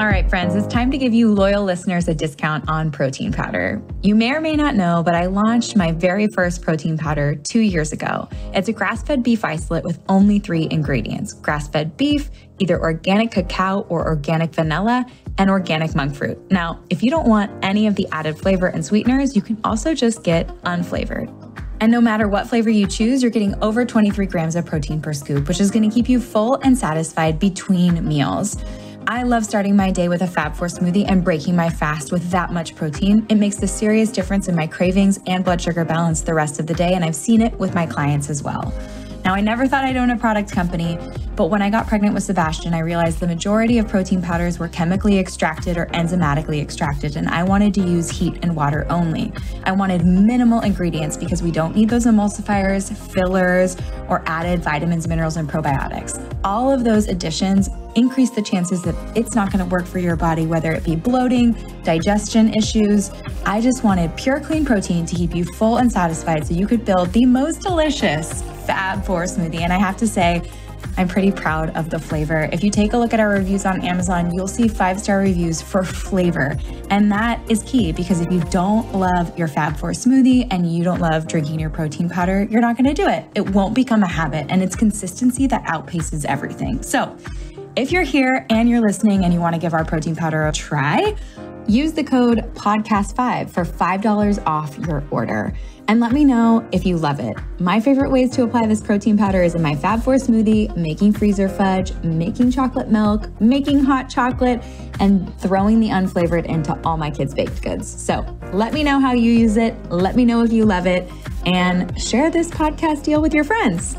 All right, friends, it's time to give you loyal listeners a discount on protein powder. You may or may not know, but I launched my very first protein powder 2 years ago. It's a grass-fed beef isolate with only 3 ingredients: grass-fed beef, either organic cacao or organic vanilla, and organic monk fruit. Now, if you don't want any of the added flavor and sweeteners, you can also just get unflavored. And no matter what flavor you choose, you're getting over 23 grams of protein per scoop, which is going to keep you full and satisfied between meals. I love starting my day with a Fab 4 smoothie and breaking my fast with that much protein. It makes a serious difference in my cravings and blood sugar balance the rest of the day, and I've seen it with my clients as well. Now, I never thought I'd own a product company, but when I got pregnant with Sebastian, I realized the majority of protein powders were chemically extracted or enzymatically extracted, and I wanted to use heat and water only. I wanted minimal ingredients because we don't need those emulsifiers, fillers, or added vitamins, minerals, and probiotics. All of those additions increase the chances that it's not going to work for your body, whether it be bloating, digestion issues. I just wanted pure, clean protein to keep you full and satisfied so you could build the most delicious Fab 4 smoothie. And I have to say, I'm pretty proud of the flavor. If you take a look at our reviews on Amazon, you'll see 5-star reviews for flavor. And that is key, because if you don't love your Fab 4 smoothie and you don't love drinking your protein powder, you're not going to do it. It won't become a habit, and it's consistency that outpaces everything. So if you're here and you're listening and you want to give our protein powder a try, use the code podcast5 for $5 off your order. And let me know if you love it. My favorite ways to apply this protein powder is in my Fab 4 smoothie, making freezer fudge, making chocolate milk, making hot chocolate, and throwing the unflavored into all my kids' baked goods. So let me know how you use it. Let me know if you love it, and share this podcast deal with your friends.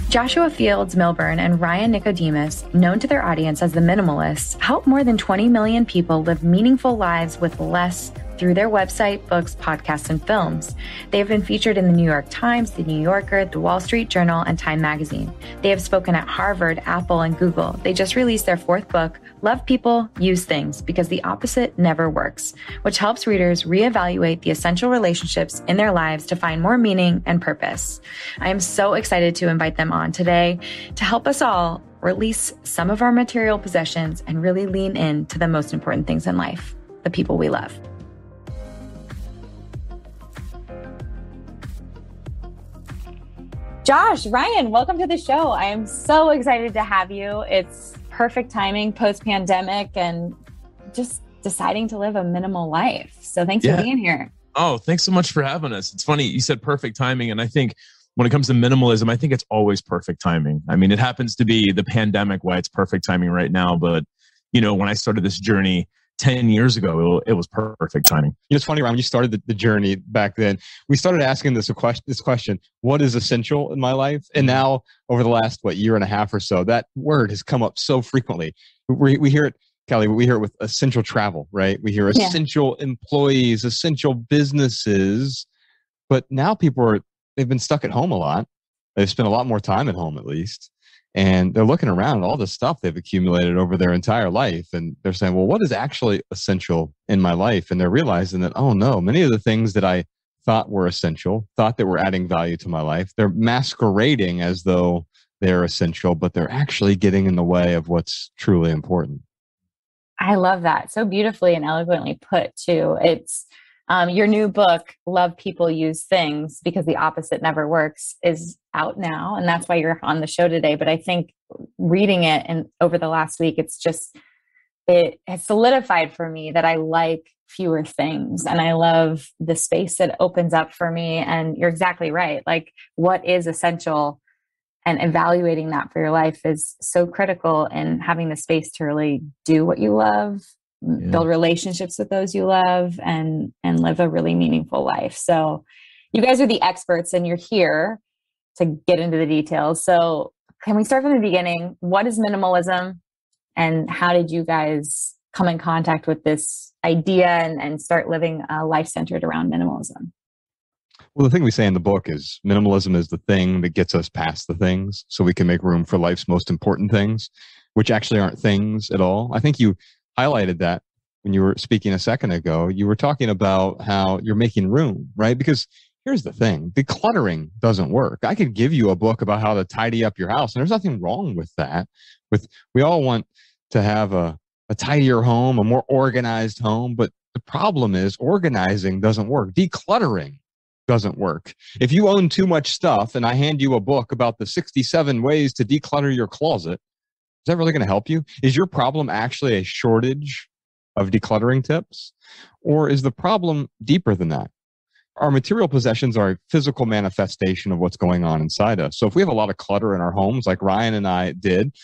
Joshua Fields Millburn and Ryan Nicodemus, known to their audience as the Minimalists, help more than 20 million people live meaningful lives with less through their website, books, podcasts, and films. They have been featured in the New York Times, the New Yorker, the Wall Street Journal, and Time Magazine. They have spoken at Harvard, Apple, and Google. They just released their 4th book, Love People, Use Things, because the opposite never works, which helps readers reevaluate the essential relationships in their lives to find more meaning and purpose. I am so excited to invite them on today to help us all release some of our material possessions and really lean in to the most important things in life, the people we love. Josh, Ryan, welcome to the show. I am so excited to have you. It's perfect timing post-pandemic and just deciding to live a minimal life. So thanks for being here. Oh, thanks so much for having us. It's funny, you said perfect timing. And I think when it comes to minimalism, I think it's always perfect timing. I mean, it happens to be the pandemic why it's perfect timing right now. But, you know, when I started this journey 10 years ago, it was perfect timing. You know, it's funny, Ron, when you started the journey back then, we started asking this question, what is essential in my life? And now over the last, year and a half or so, that word has come up so frequently. We hear it, Kelly, we hear it with essential travel, right? We hear essential employees, essential businesses, but now they've been stuck at home a lot. They've spent a lot more time at home, at least. And they're looking around at all the stuff they've accumulated over their entire life. And they're saying, well, what is actually essential in my life? And they're realizing that, oh no, many of the things that I thought were essential, thought that were adding value to my life, they're masquerading as though they're essential, but they're actually getting in the way of what's truly important. I love that. So beautifully and eloquently put too. It's your new book, Love People, Use Things, because the opposite never works, is out now. And that's why you're on the show today. But I think reading it and over the last week, it has solidified for me that I like fewer things. And I love the space that opens up for me. And you're exactly right. Like, what is essential, and evaluating that for your life is so critical in having the space to really do what you love, build relationships with those you love, and live a really meaningful life. So you guys are the experts and you're here to get into the details. So can we start from the beginning? What is minimalism, and how did you guys come in contact with this idea and start living a life centered around minimalism? Well, the thing we say in the book is minimalism is the thing that gets us past the things so we can make room for life's most important things, which actually aren't things at all. I think you highlighted that when you were speaking a second ago, you were talking about how you're making room, right? Because here's the thing, decluttering doesn't work. I could give you a book about how to tidy up your house, and there's nothing wrong with that. We all want to have a tidier home, a more organized home, but the problem is organizing doesn't work. Decluttering doesn't work. If you own too much stuff and I hand you a book about the 67 ways to declutter your closet, is that really going to help you? Is your problem actually a shortage of decluttering tips? Or is the problem deeper than that? Our material possessions are a physical manifestation of what's going on inside us. So if we have a lot of clutter in our homes, like Ryan and I did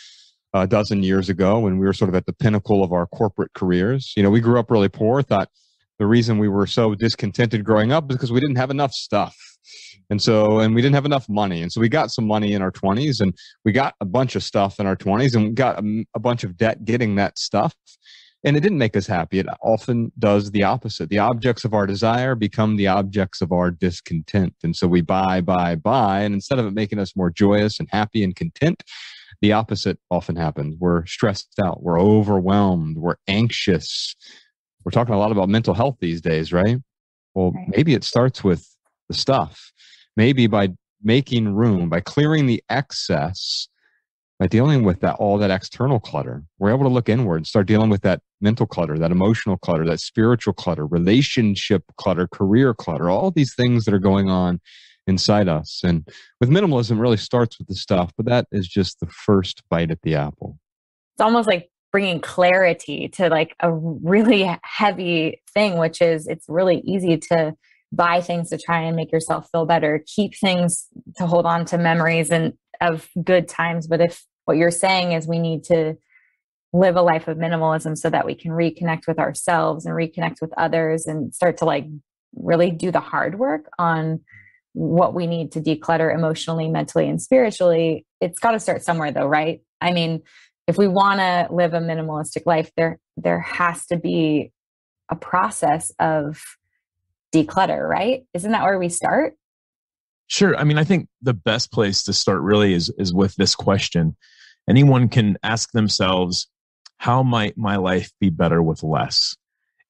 a dozen years ago when we were sort of at the pinnacle of our corporate careers, we grew up really poor, thought the reason we were so discontented growing up is because we didn't have enough stuff. And we didn't have enough money. And so we got some money in our 20s, and we got a bunch of stuff in our 20s, and we got a bunch of debt getting that stuff. And it didn't make us happy. It often does the opposite. The objects of our desire become the objects of our discontent. And so we buy. And instead of it making us more joyous and happy and content, the opposite often happens. We're stressed out. We're overwhelmed. We're anxious. We're talking a lot about mental health these days, right? Well, maybe it starts with the stuff. Maybe by making room, by clearing the excess, by dealing with all that external clutter, we're able to look inward and start dealing with that mental clutter, that emotional clutter, that spiritual clutter, relationship clutter, career clutter, all these things that are going on inside us. And with minimalism, it really starts with the stuff, but that is just the first bite at the apple. It's almost like bringing clarity to like a really heavy thing, which is it's really easy to buy things to try and make yourself feel better, keep things to hold on to memories and of good times. But if what you're saying is we need to live a life of minimalism so that we can reconnect with ourselves and reconnect with others and start to like really do the hard work on what we need to declutter emotionally, mentally, and spiritually. It's got to start somewhere though, right? I mean, if we want to live a minimalistic life, there has to be a process of declutter, right? Isn't that where we start? Sure. I mean, I think the best place to start really is with this question. Anyone can ask themselves, how might my life be better with less?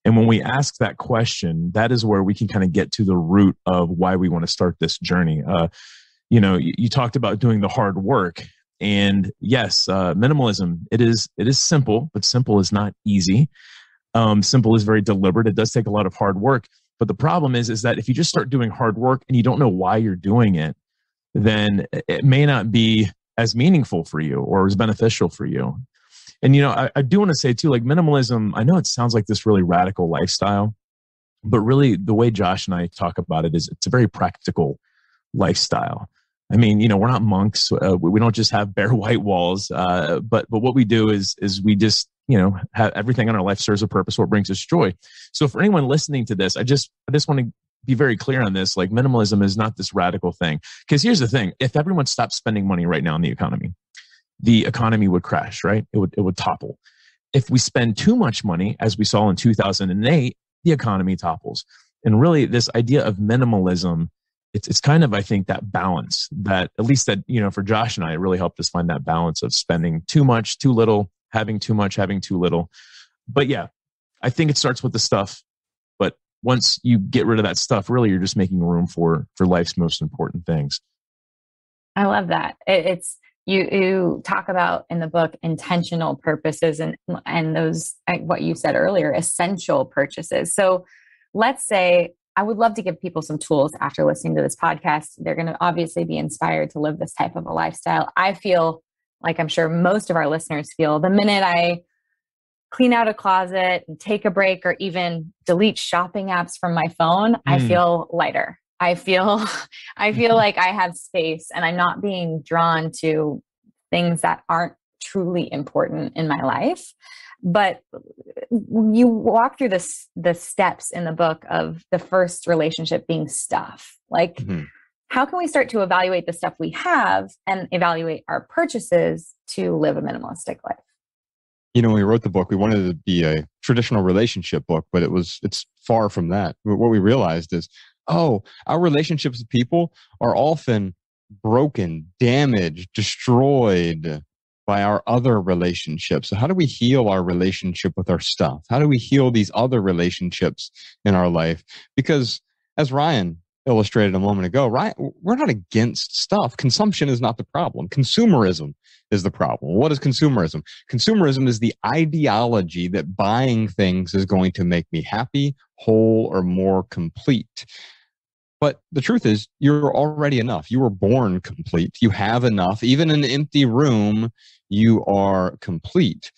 And when we ask that question, that is where we can kind of get to the root of why we want to start this journey. You talked about doing the hard work. And yes, minimalism, it is simple, but simple is not easy. Simple is very deliberate. It does take a lot of hard work. But the problem is that if you just start doing hard work and you don't know why you're doing it, then it may not be as meaningful for you or as beneficial for you. And, I do want to say too, like minimalism, I know it sounds like this really radical lifestyle, but really the way Josh and I talk about it is it's a very practical lifestyle. I mean, we're not monks. We don't just have bare white walls. But what we do is we just, have everything in our life serves a purpose, what brings us joy. So for anyone listening to this, I just want to be very clear on this. Like minimalism is not this radical thing. Because here's the thing. If everyone stopped spending money right now in the economy would crash, right? It would topple. If we spend too much money, as we saw in 2008, the economy topples. And really this idea of minimalism, it's kind of, I think, that balance that at least that, for Josh and I, it really helped us find that balance of spending too much, too little, having too much, having too little. But yeah, I think it starts with the stuff. But once you get rid of that stuff, really, you're just making room for life's most important things. I love that. It's you talk about in the book intentional purposes and those, what you said earlier, essential purchases. So let's say I would love to give people some tools after listening to this podcast. They're going to obviously be inspired to live this type of a lifestyle. I feel like I'm sure most of our listeners feel the minute I clean out a closet and take a break or even delete shopping apps from my phone, I feel lighter. I feel like I have space and I'm not being drawn to things that aren't truly important in my life. But you walk through the steps in the book of the first relationship being stuff. Like, how can we start to evaluate the stuff we have and evaluate our purchases to live a minimalistic life? When we wrote the book, we wanted it to be a traditional relationship book, but it's far from that. What we realized is, our relationships with people are often broken, damaged, destroyed, by our other relationships. So how do we heal our relationship with our stuff? How do we heal these other relationships in our life? Because as Ryan illustrated a moment ago, Ryan, we're not against stuff. Consumption is not the problem. Consumerism is the problem. What is consumerism? Consumerism is the ideology that buying things is going to make me happy, whole, or more complete. But the truth is, you're already enough. You were born complete. You have enough. Even in an empty room, you are complete.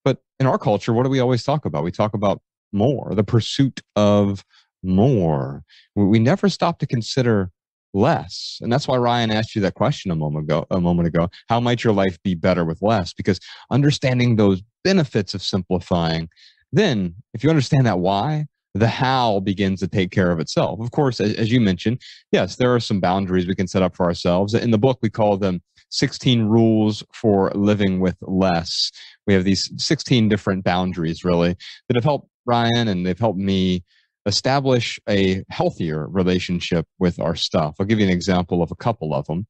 But in our culture, what do we always talk about? We talk about more, the pursuit of more. We never stop to consider less. And that's why Ryan asked you that question a moment ago. How might your life be better with less? Because understanding those benefits of simplifying, then if you understand that why, the how begins to take care of itself. Of course, as you mentioned, yes, there are some boundaries we can set up for ourselves. In the book, we call them 16 rules for living with less. We have these 16 different boundaries, really, that have helped Ryan and they've helped me establish a healthier relationship with our stuff. I'll give you an example of a couple of them.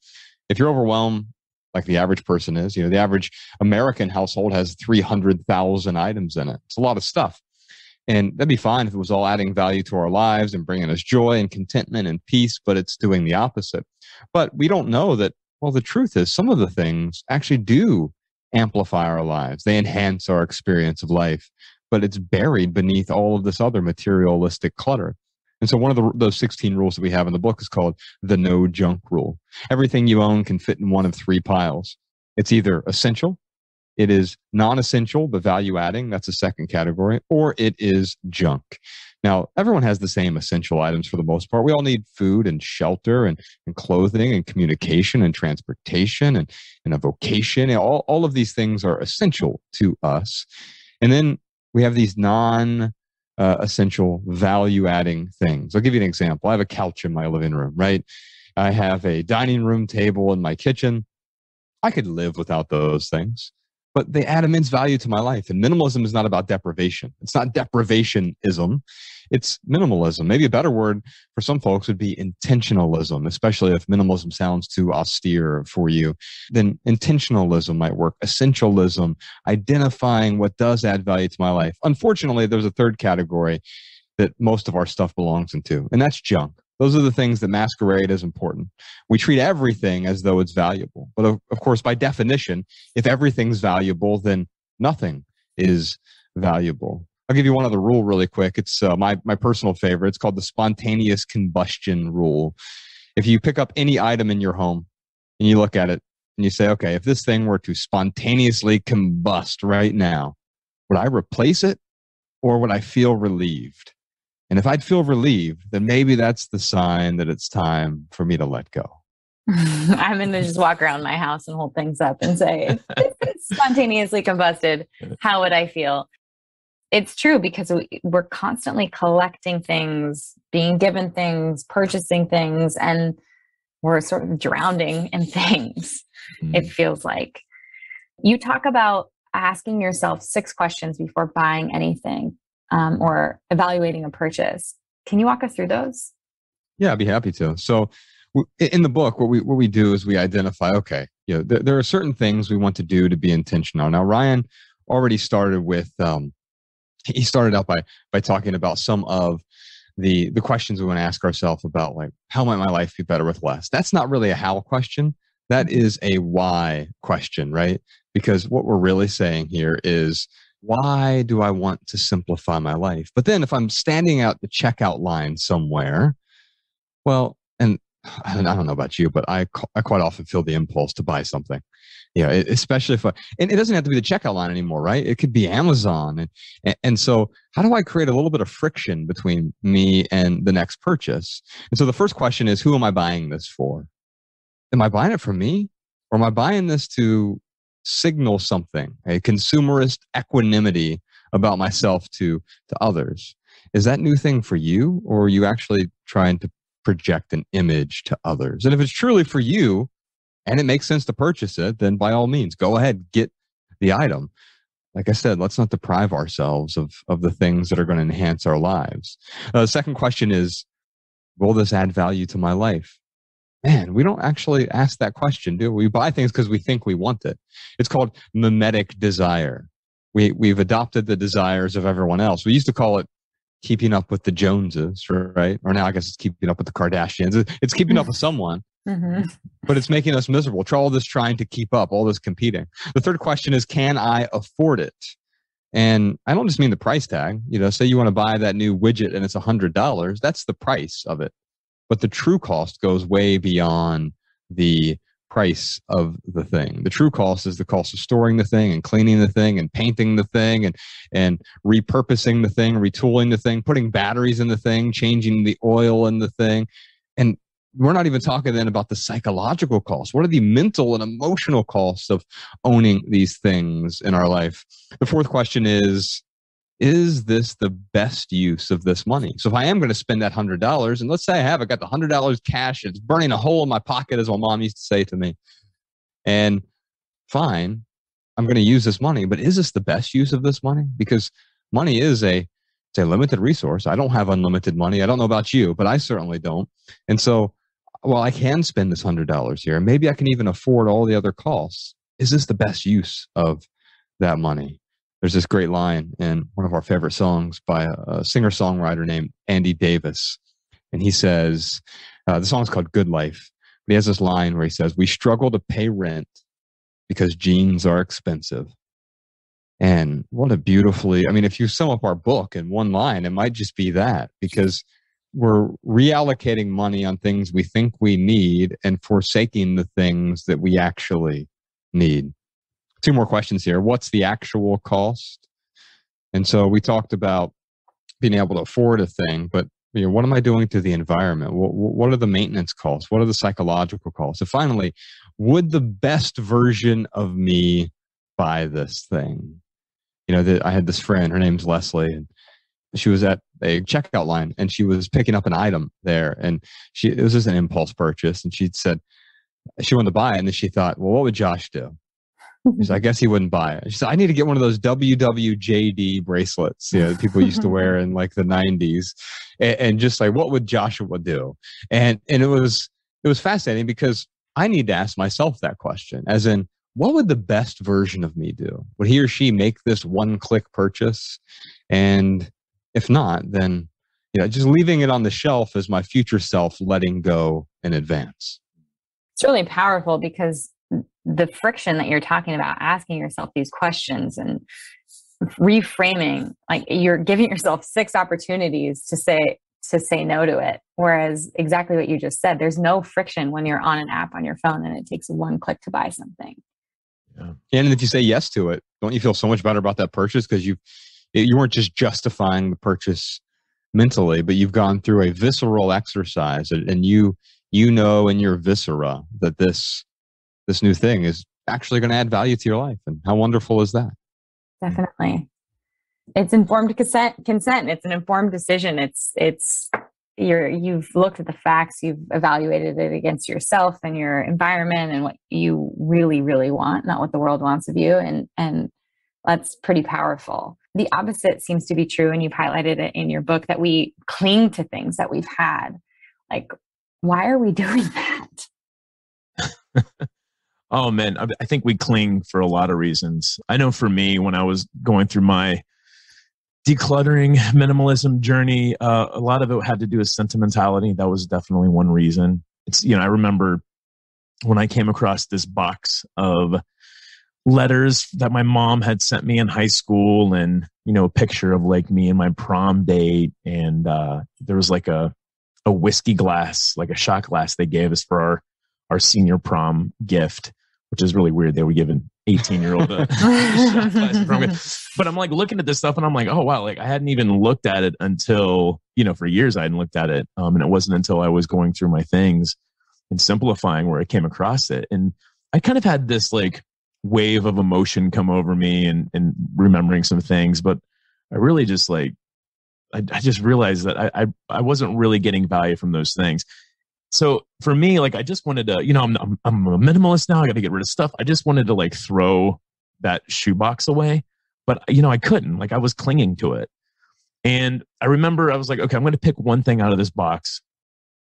If you're overwhelmed, like the average person is, the average American household has 300,000 items in it. It's a lot of stuff. And that'd be fine if it was all adding value to our lives and bringing us joy and contentment and peace, but it's doing the opposite. But we don't know that, well, the truth is some of the things actually do amplify our lives. They enhance our experience of life, but it's buried beneath all of this other materialistic clutter. And so one of those 16 rules that we have in the book is called the no junk rule. Everything you own can fit in one of three piles. It's either essential, it is non-essential, but value-adding, that's the second category, or it is junk. Now, everyone has the same essential items for the most part. We all need food and shelter and clothing and communication and transportation and a vocation. All of these things are essential to us. And then we have these non-essential value-adding things. I'll give you an example. I have a couch in my living room, right? I have a dining room table in my kitchen. I could live without those things, but they add immense value to my life. And minimalism is not about deprivation. It's not deprivationism. It's minimalism. Maybe a better word for some folks would be intentionalism, especially if minimalism sounds too austere for you. Then intentionalism might work. Essentialism, identifying what does add value to my life. Unfortunately, there's a third category that most of our stuff belongs into, and that's junk. Those are the things that masquerade as important. We treat everything as though it's valuable. But of course, by definition, if everything's valuable, then nothing is valuable. I'll give you one other rule really quick. It's my personal favorite. It's called the spontaneous combustion rule. If you pick up any item in your home and you look at it and you say, okay, if this thing were to spontaneously combust right now, would I replace it or would I feel relieved? And if I'd feel relieved, then maybe that's the sign that it's time for me to let go. I'm going to just walk around my house and hold things up and say, if it's spontaneously combusted, how would I feel? It's true because we're constantly collecting things, being given things, purchasing things, and we're sort of drowning in things, it feels like. You talk about asking yourself 6 questions before buying anything. Or evaluating a purchase. Can you walk us through those? Yeah, I'd be happy to. So in the book, what we do is we identify, okay, there are certain things we want to do to be intentional. Now, Ryan already started with, he started out by talking about some of the questions we want to ask ourselves about, like, how might my life be better with less? That's not really a how question. That is a why question, right? Because what we're really saying here is, why do I want to simplify my life? But then if I'm standing at the checkout line somewhere, well, and I don't know about you, but I quite often feel the impulse to buy something. Especially and it doesn't have to be the checkout line anymore, right? It could be Amazon. And so how do I create a little bit of friction between me and the next purchase? And so the first question is, who am I buying this for? Am I buying it for me? Or am I buying this to signal something, a consumerist equanimity about myself to others? Is that new thing for you, or are you actually trying to project an image to others? And if it's truly for you and it makes sense to purchase it, then by all means, go ahead, get the item. Like I said, let's not deprive ourselves of the things that are going to enhance our lives. The second question is, will this add value to my life? man, we don't actually ask that question, do we? We buy things because we think we want it. It's called mimetic desire. We've adopted the desires of everyone else. We used to call it keeping up with the Joneses, right? Or now I guess it's keeping up with the Kardashians. It's keeping up with someone, but it's making us miserable. All this trying to keep up, all this competing. The third question is, can I afford it? And I don't just mean the price tag. Say you want to buy that new widget and it's $100. That's the price of it. But the true cost goes way beyond the price of the thing. The true cost is the cost of storing the thing and cleaning the thing and painting the thing and repurposing the thing, retooling the thing, putting batteries in the thing, changing the oil in the thing. And we're not even talking then about the psychological costs. What are the mental and emotional costs of owning these things in our life? The fourth question is this the best use of this money? So if I am going to spend that $100, and let's say I got the $100 cash, it's burning a hole in my pocket, as my mom used to say to me. And fine, I'm going to use this money, but is this the best use of this money? Because money is it's a limited resource. I don't have unlimited money. I don't know about you, but I certainly don't. And so, while I can spend this $100 here, and maybe I can even afford all the other costs, is this the best use of that money? There's this great line in one of our favorite songs by a singer-songwriter named Andy Davis. And he says, the song's called Good Life. But he has this line where he says, we struggle to pay rent because jeans are expensive. And what a beautifully, if you sum up our book in one line, it might just be that, because we're reallocating money on things we think we need and forsaking the things that we actually need. Two more questions here. What's the actual cost? And so we talked about being able to afford a thing, but what am I doing to the environment? What are the maintenance costs? What are the psychological costs? And finally, would the best version of me buy this thing? I had this friend, her name's Leslie, and she was at a checkout line and she was picking up an item there, and it was just an impulse purchase, and she said she wanted to buy it, and then she thought, well, what would Josh do? She said, I guess he wouldn't buy it. She said, I need to get one of those WWJD bracelets, people used to wear in like the 90s, and just like, what would Joshua do? And it was fascinating, because I need to ask myself that question, as in, what would the best version of me do? Would he or she make this one-click purchase? And if not, then just leaving it on the shelf as my future self letting go in advance. It's really powerful, because the friction that you're talking about, asking yourself these questions and reframing, like you're giving yourself 6 opportunities to say no to it. Whereas exactly what you just said, there's no friction when you're on an app on your phone and it takes one click to buy something. Yeah. And if you say yes to it, don't you feel so much better about that purchase? Because you weren't just justifying the purchase mentally, but you've gone through a visceral exercise, and you know in your viscera that this new thing is actually going to add value to your life. And how wonderful is that? Definitely. It's informed consent. It's an informed decision. You've looked at the facts, you've evaluated it against yourself and your environment and what you really, really want, not what the world wants of you. And that's pretty powerful. The opposite seems to be true. And you've highlighted it in your book, that we cling to things that we've had. Like, why are we doing that? Oh man, I think we cling for a lot of reasons. I know for me, when I was going through my decluttering minimalism journey, a lot of it had to do with sentimentality. That was definitely one reason. I remember when I came across this box of letters that my mom had sent me in high school, and a picture of like me and my prom date, and there was like a whiskey glass, like a shot glass they gave us for our senior prom gift, which is really weird. They were giving 18-year-old shot glass for prom gift. But I'm like looking at this stuff and I'm like, oh wow, like I hadn't even looked at it until, for years I hadn't looked at it. And it wasn't until I was going through my things and simplifying where I came across it. And I kind of had this like wave of emotion come over me and remembering some things, but I really just like, I just realized that I wasn't really getting value from those things. So for me, like, I just wanted to, I'm a minimalist now. I got to get rid of stuff. I just wanted to like throw that shoebox away, but I couldn't. Like, I was clinging to it. And I remember I was like, okay, I'm going to pick one thing out of this box.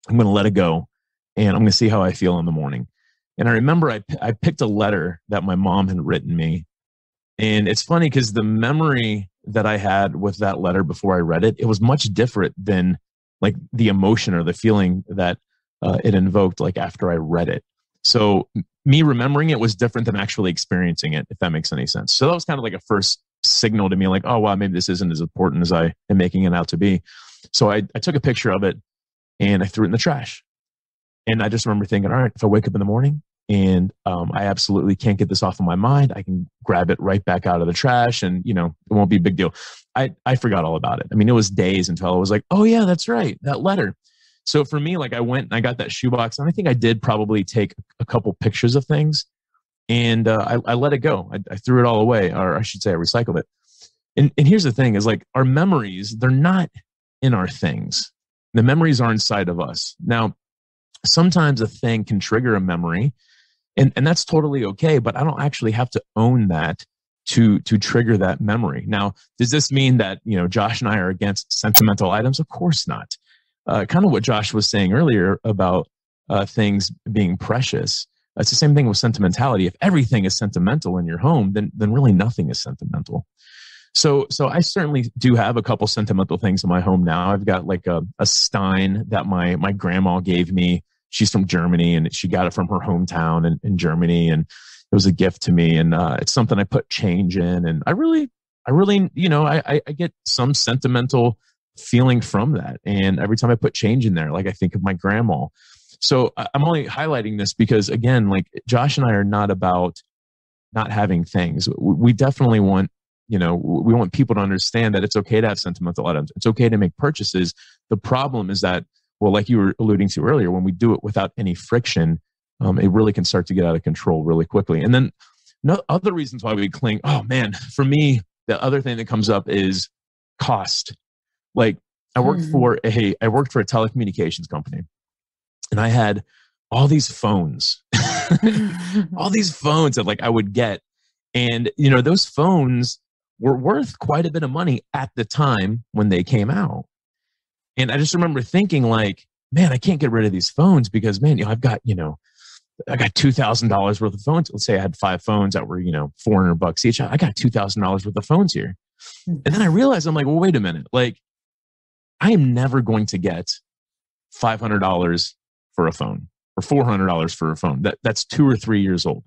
I'm going to let it go. and I'm going to see how I feel in the morning. And I remember I picked a letter that my mom had written me. And it's funny because the memory that I had with that letter before I read it, it was much different than like the emotion or the feeling that it invoked like after I read it. So me remembering it was different than actually experiencing it, if that makes any sense. So that was kind of like a first signal to me, like, oh, wow, maybe this isn't as important as I am making it out to be. So I took a picture of it and I threw it in the trash. And I just remember thinking, all right, if I wake up in the morning and I absolutely can't get this off of my mind, I can grab it right back out of the trash and, you know, it won't be a big deal. I forgot all about it. I mean, it was days until I was like, oh yeah, that's right, that letter. So for me, like I went and I got that shoebox and I think I did probably take a couple pictures of things and I let it go. I threw it all away, or I should say I recycled it. And here's the thing is like our memories, they're not in our things. The memories are inside of us. Now, sometimes a thing can trigger a memory and that's totally okay, but I don't actually have to own that to trigger that memory. Now, does this mean that, you know, Josh and I are against sentimental items? Of course not. Kind of what Josh was saying earlier about things being precious. It's the same thing with sentimentality. If everything is sentimental in your home, then really nothing is sentimental. So I certainly do have a couple sentimental things in my home now. I've got like a stein that my grandma gave me. She's from Germany and she got it from her hometown in Germany. And it was a gift to me. And it's something I put change in. And I really, you know, I get some sentimental feeling from that. And every time I put change in there, like I think of my grandma. So I'm only highlighting this because again, like Josh and I are not about not having things. We definitely want, you know, we want people to understand that it's okay to have sentimental items. It's okay to make purchases. The problem is that, well, like you were alluding to earlier, when we do it without any friction, it really can start to get out of control really quickly. And then other reasons why we cling, oh man, for me, the other thing that comes up is cost. Like I worked for a telecommunications company and I had all these phones, all these phones that like I would get. And, you know, those phones were worth quite a bit of money at the time when they came out. And I just remember thinking like, man, I can't get rid of these phones because, man, you know, I got $2,000 worth of phones. Let's say I had 5 phones that were, you know, $400 each. I got $2,000 worth of phones here. And then I realized, I'm like, well, wait a minute. Like, I am never going to get $500 for a phone or $400 for a phone. That's 2 or 3 years old.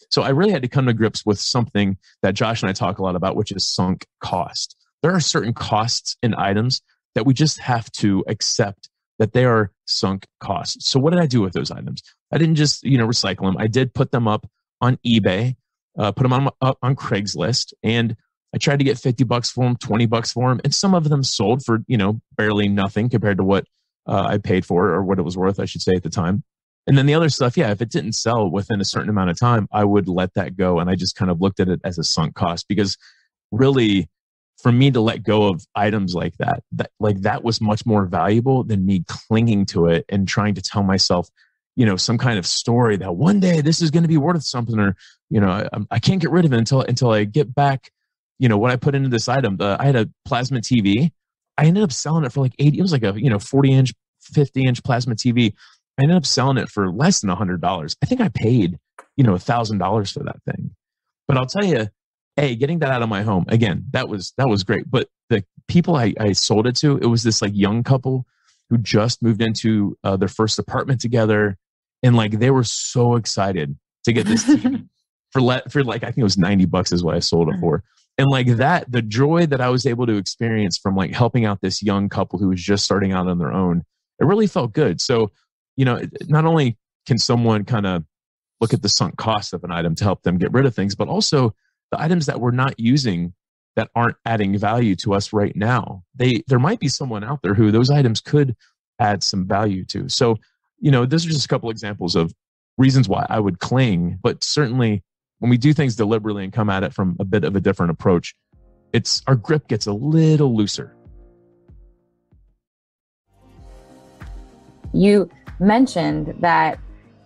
So I really had to come to grips with something that Josh and I talk a lot about, which is sunk cost. There are certain costs in items that we just have to accept that they are sunk costs. So what did I do with those items? I didn't just, you know, recycle them. I did put them up on eBay, put them up on Craigslist, and I tried to get $50 for them, $20 for them, and some of them sold for, you know, barely nothing compared to what I paid for or what it was worth, I should say, at the time. And then the other stuff, yeah, if it didn't sell within a certain amount of time, I would let that go. And I just kind of looked at it as a sunk cost because really, for me to let go of items like that was much more valuable than me clinging to it and trying to tell myself, you know, some kind of story that one day this is going to be worth something, or, you know, I can't get rid of it until I get back, you know, what I put into this item. I had a plasma TV. I ended up selling it for like 80. It was like a, you know, 40-inch, 50-inch plasma TV. I ended up selling it for less than $100. I think I paid, you know, $1,000 for that thing. But I'll tell you, hey, getting that out of my home, again, that was great. But the people I sold it to, it was this like young couple who just moved into their first apartment together. And like, they were so excited to get this TV for like, I think it was $90 is what I sold it for. And like that, the joy that I was able to experience from like helping out this young couple who was just starting out on their own, it really felt good. So, you know, not only can someone kind of look at the sunk cost of an item to help them get rid of things, but also the items that we're not using that aren't adding value to us right now. There might be someone out there who those items could add some value to. So, you know, those are just a couple examples of reasons why I would cling. But certainly when we do things deliberately and come at it from a bit of a different approach, our grip gets a little looser. You mentioned that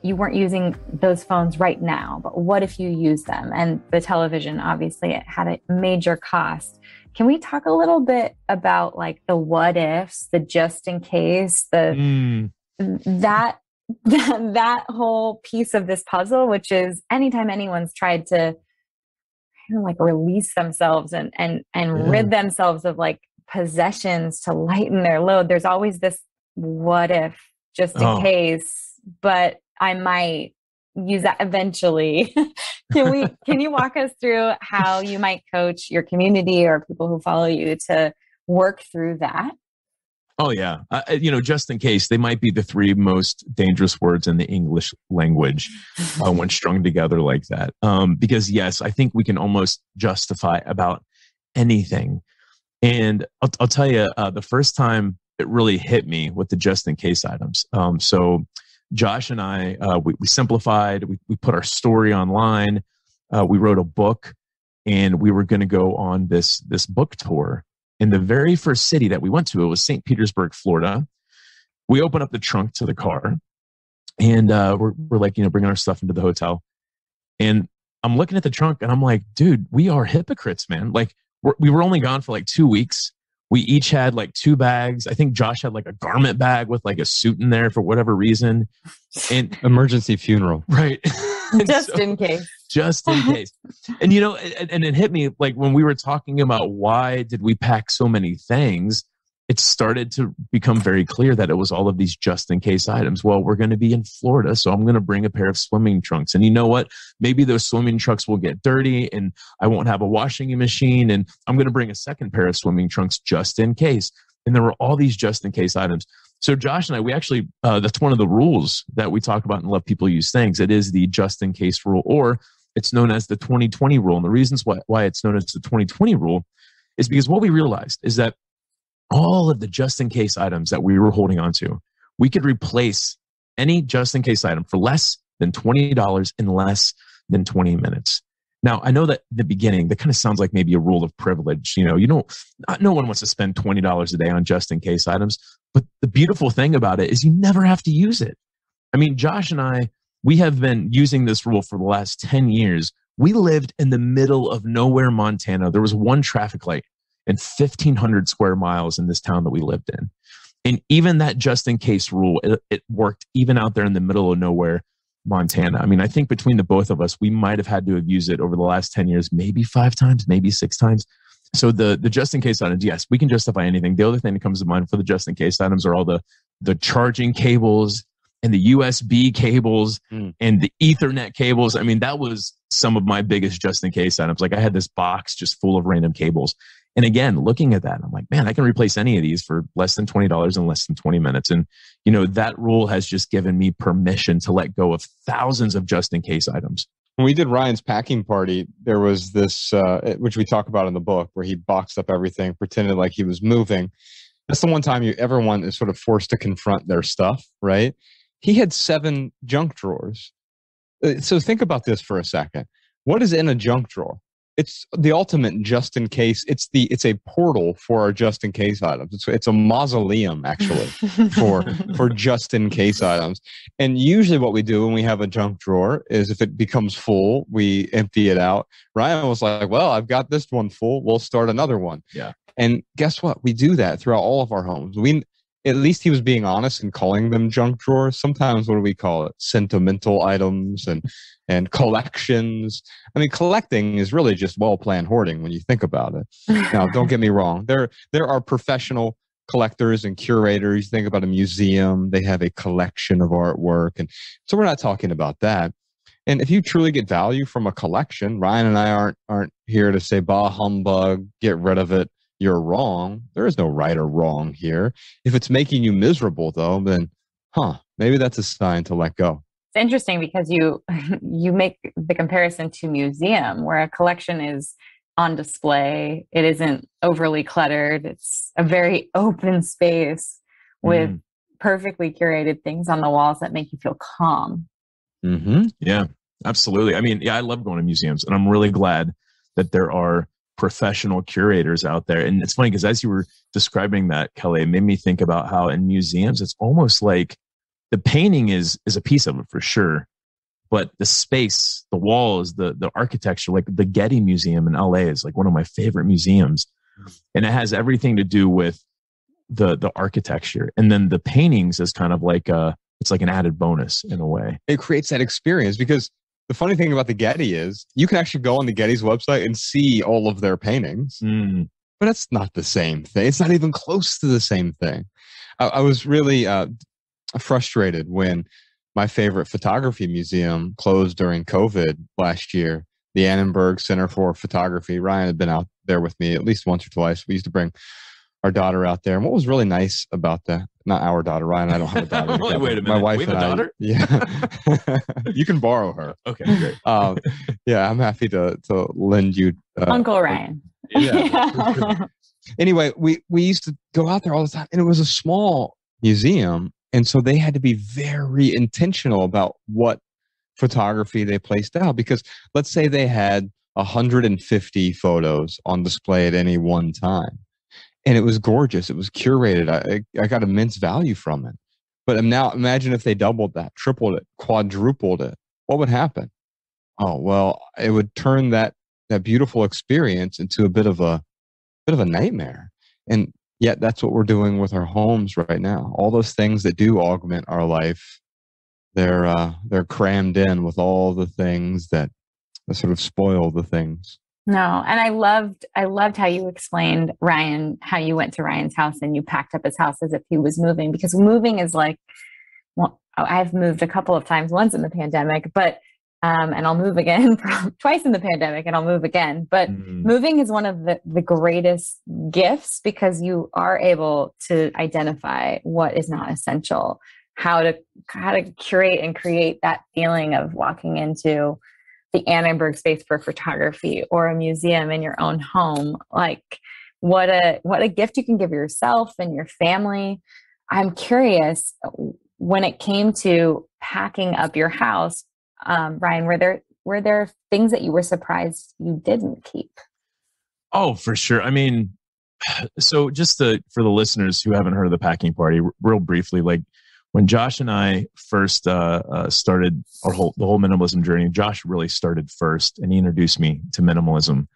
you weren't using those phones right now, but what if you use them? And the television, obviously, it had a major cost. Can we talk a little bit about like the what ifs, the just in case, that that whole piece of this puzzle, which is anytime anyone's tried to like release themselves and rid themselves of like possessions to lighten their load, there's always this what if, just in case, but I might use that eventually. Can you walk us through how you might coach your community or people who follow you to work through that? Oh yeah. Just in case, they might be the three most dangerous words in the English language when strung together like that. Because yes, I think we can almost justify about anything. And I'll tell you, the first time it really hit me with the just in case items. So Josh and I, we simplified, we put our story online, we wrote a book, and we were going to go on this book tour. In the very first city that we went to, it was St. Petersburg, Florida. We open up the trunk to the car, and we're like, bringing our stuff into the hotel. And I'm looking at the trunk, and I'm like, dude, we are hypocrites, man. Like, we were only gone for like 2 weeks. We each had like 2 bags. I think Josh had like a garment bag with like a suit in there for whatever reason. And emergency funeral. Right. Just in case. Just in case. And, and it hit me like when we were talking about why did we pack so many things, it started to become very clear that it was all of these just in case items. Well, we're going to be in Florida, so I'm going to bring a pair of swimming trunks. And you know what? Maybe those swimming trunks will get dirty and I won't have a washing machine. And I'm going to bring a second pair of swimming trunks just in case. And there were all these just in case items. So Josh and I, we actually, that's one of the rules that we talk about and Love People Use Things. It is the just in case rule, or it's known as the 2020 rule. And the reasons why it's known as the 2020 rule is because what we realized is that all of the just in case items that we were holding on to, we could replace any just in case item for less than $20 in less than 20 minutes. Now, I know that in the beginning, that kind of sounds like maybe a rule of privilege. No one wants to spend $20 a day on just in case items. But the beautiful thing about it is you never have to use it. I mean, Josh and I, we have been using this rule for the last 10 years. We lived in the middle of nowhere, Montana. There was one traffic light and 1,500 square miles in this town that we lived in. And even that just in case rule, it worked even out there in the middle of nowhere, Montana. I mean, I think between the both of us, we might have had to have used it over the last 10 years, maybe 5 times, maybe 6 times. So the just in case items, yes, we can justify anything. The other thing that comes to mind for the just in case items are all the charging cables and the USB cables and the Ethernet cables. I mean, that was some of my biggest just in case items. Like I had this box just full of random cables. And again, looking at that, I'm like, man, I can replace any of these for less than $20 in less than 20 minutes. And, that rule has just given me permission to let go of thousands of just in case items. When we did Ryan's packing party, there was this, which we talk about in the book, where he boxed up everything, pretended like he was moving. That's the one time everyone is sort of forced to confront their stuff, right? He had 7 junk drawers. So think about this for a second. What is in a junk drawer? It's the ultimate just in case. It's a portal for our just in case items. It's a mausoleum actually for just in case items. And usually what we do when we have a junk drawer is if it becomes full, we empty it out. Ryan was like, well, I've got this one full. We'll start another one. Yeah. And guess what? We do that throughout all of our homes. At least he was being honest and calling them junk drawers. Sometimes what do we call it? Sentimental items and collections. I mean, collecting is really just well-planned hoarding when you think about it. Now, don't get me wrong. There are professional collectors and curators. You think about a museum, they have a collection of artwork. And so we're not talking about that. And if you truly get value from a collection, Ryan and I aren't here to say, bah, humbug, get rid of it. You're wrong. There is no right or wrong here. If it's making you miserable, though, then, maybe that's a sign to let go. It's interesting because you make the comparison to museum, where a collection is on display. It isn't overly cluttered. It's a very open space with perfectly curated things on the walls that make you feel calm. Mm-hmm. Yeah, absolutely. I mean, I love going to museums, and I'm really glad that there are professional curators out there. And it's funny because as you were describing that, Kelly, it made me think about how in museums, it's almost like the painting is a piece of it for sure, but the space, the walls, the architecture, like the Getty Museum in LA is like one of my favorite museums. And it has everything to do with the architecture. And then the paintings is kind of like it's like an added bonus in a way. It creates that experience, because the funny thing about the Getty is you can actually go on the Getty's website and see all of their paintings, but it's not the same thing. It's not even close to the same thing. I was really frustrated when my favorite photography museum closed during COVID last year, the Annenberg Center for Photography. Ryan had been out there with me at least once or twice. We used to bring our daughter out there. And what was really nice about that, not our daughter, Ryan, I don't have a daughter. Wait a minute. My wife we have and a daughter? Yeah. You can borrow her. Okay, great. Yeah, I'm happy to lend you. Uncle Ryan. Yeah. Anyway, we used to go out there all the time, and it was a small museum. And so they had to be very intentional about what photography they placed out, because let's say they had 150 photos on display at any one time. And it was gorgeous. It was curated. I got immense value from it. But now imagine if they doubled that, tripled it, quadrupled it. What would happen? Oh, well, it would turn that beautiful experience into a bit of a nightmare. And yet that's what we're doing with our homes right now. All those things that do augment our life, they're crammed in with all the things that sort of spoil the things. No. And I loved how you explained, Ryan, how you went to Ryan's house and you packed up his house as if he was moving, because moving is like, well, I've moved a couple of times, once in the pandemic, but, and I'll move again twice in the pandemic, and I'll move again. But moving is one of the greatest gifts, because you are able to identify what is not essential, how to curate and create that feeling of walking into the Annenberg space for photography or a museum in your own home. Like what a gift you can give yourself and your family. I'm curious, when it came to packing up your house, Ryan, were there things that you were surprised you didn't keep? Oh, for sure. I mean, so just for the listeners who haven't heard of the packing party, real briefly, like when Josh and I first started the whole minimalism journey, Josh really started first, and he introduced me to minimalism.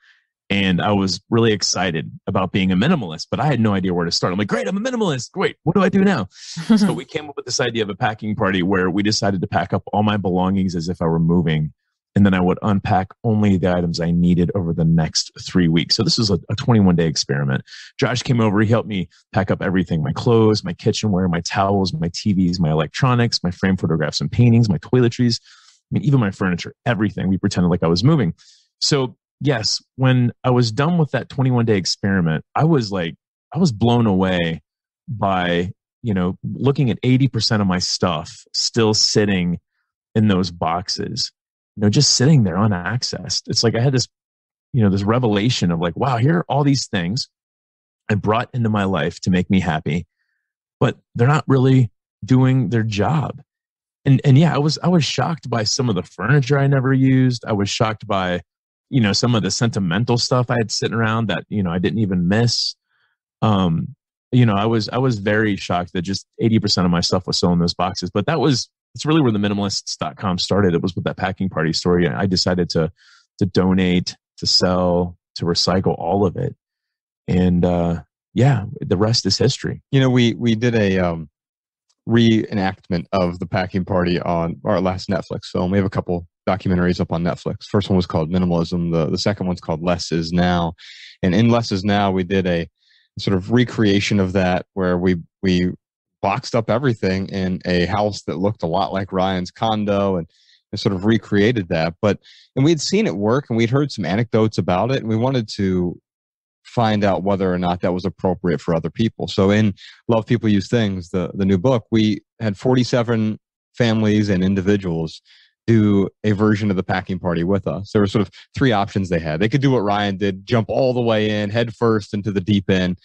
And I was really excited about being a minimalist, but I had no idea where to start. I'm like, great, I'm a minimalist. Great, what do I do now? So we came up with this idea of a packing party where we decided to pack up all my belongings as if I were moving. And then I would unpack only the items I needed over the next 3 weeks. So this was a 21-day experiment. Josh came over. He helped me pack up everything: my clothes, my kitchenware, my towels, my TVs, my electronics, my framed photographs and paintings, my toiletries. I mean, even my furniture, everything. We pretended like I was moving. So yes, when I was done with that 21-day experiment, I was blown away by, looking at 80% of my stuff still sitting in those boxes. Just sitting there unaccessed. It's like I had this, this revelation of like, wow, here are all these things I brought into my life to make me happy, but they're not really doing their job. And yeah, I was shocked by some of the furniture I never used. I was shocked by, some of the sentimental stuff I had sitting around that, I didn't even miss. I was very shocked that just 80% of my stuff was still in those boxes, but it's really where the minimalists.com started. It was with that packing party story. I decided to donate, to sell, to recycle all of it. And the rest is history. We did a reenactment of the packing party on our last Netflix film. We have a couple documentaries up on Netflix. First one was called Minimalism. The second one's called Less Is Now. And in Less Is Now, we did a sort of recreation of that, where we boxed up everything in a house that looked a lot like Ryan's condo, and sort of recreated that. And we had seen it work, and we'd heard some anecdotes about it, and we wanted to find out whether or not that was appropriate for other people. So in Love People Use Things, the new book, we had 47 families and individuals do a version of the packing party with us. There were sort of three options they had. They could do what Ryan did, jump all the way in, head first into the deep end,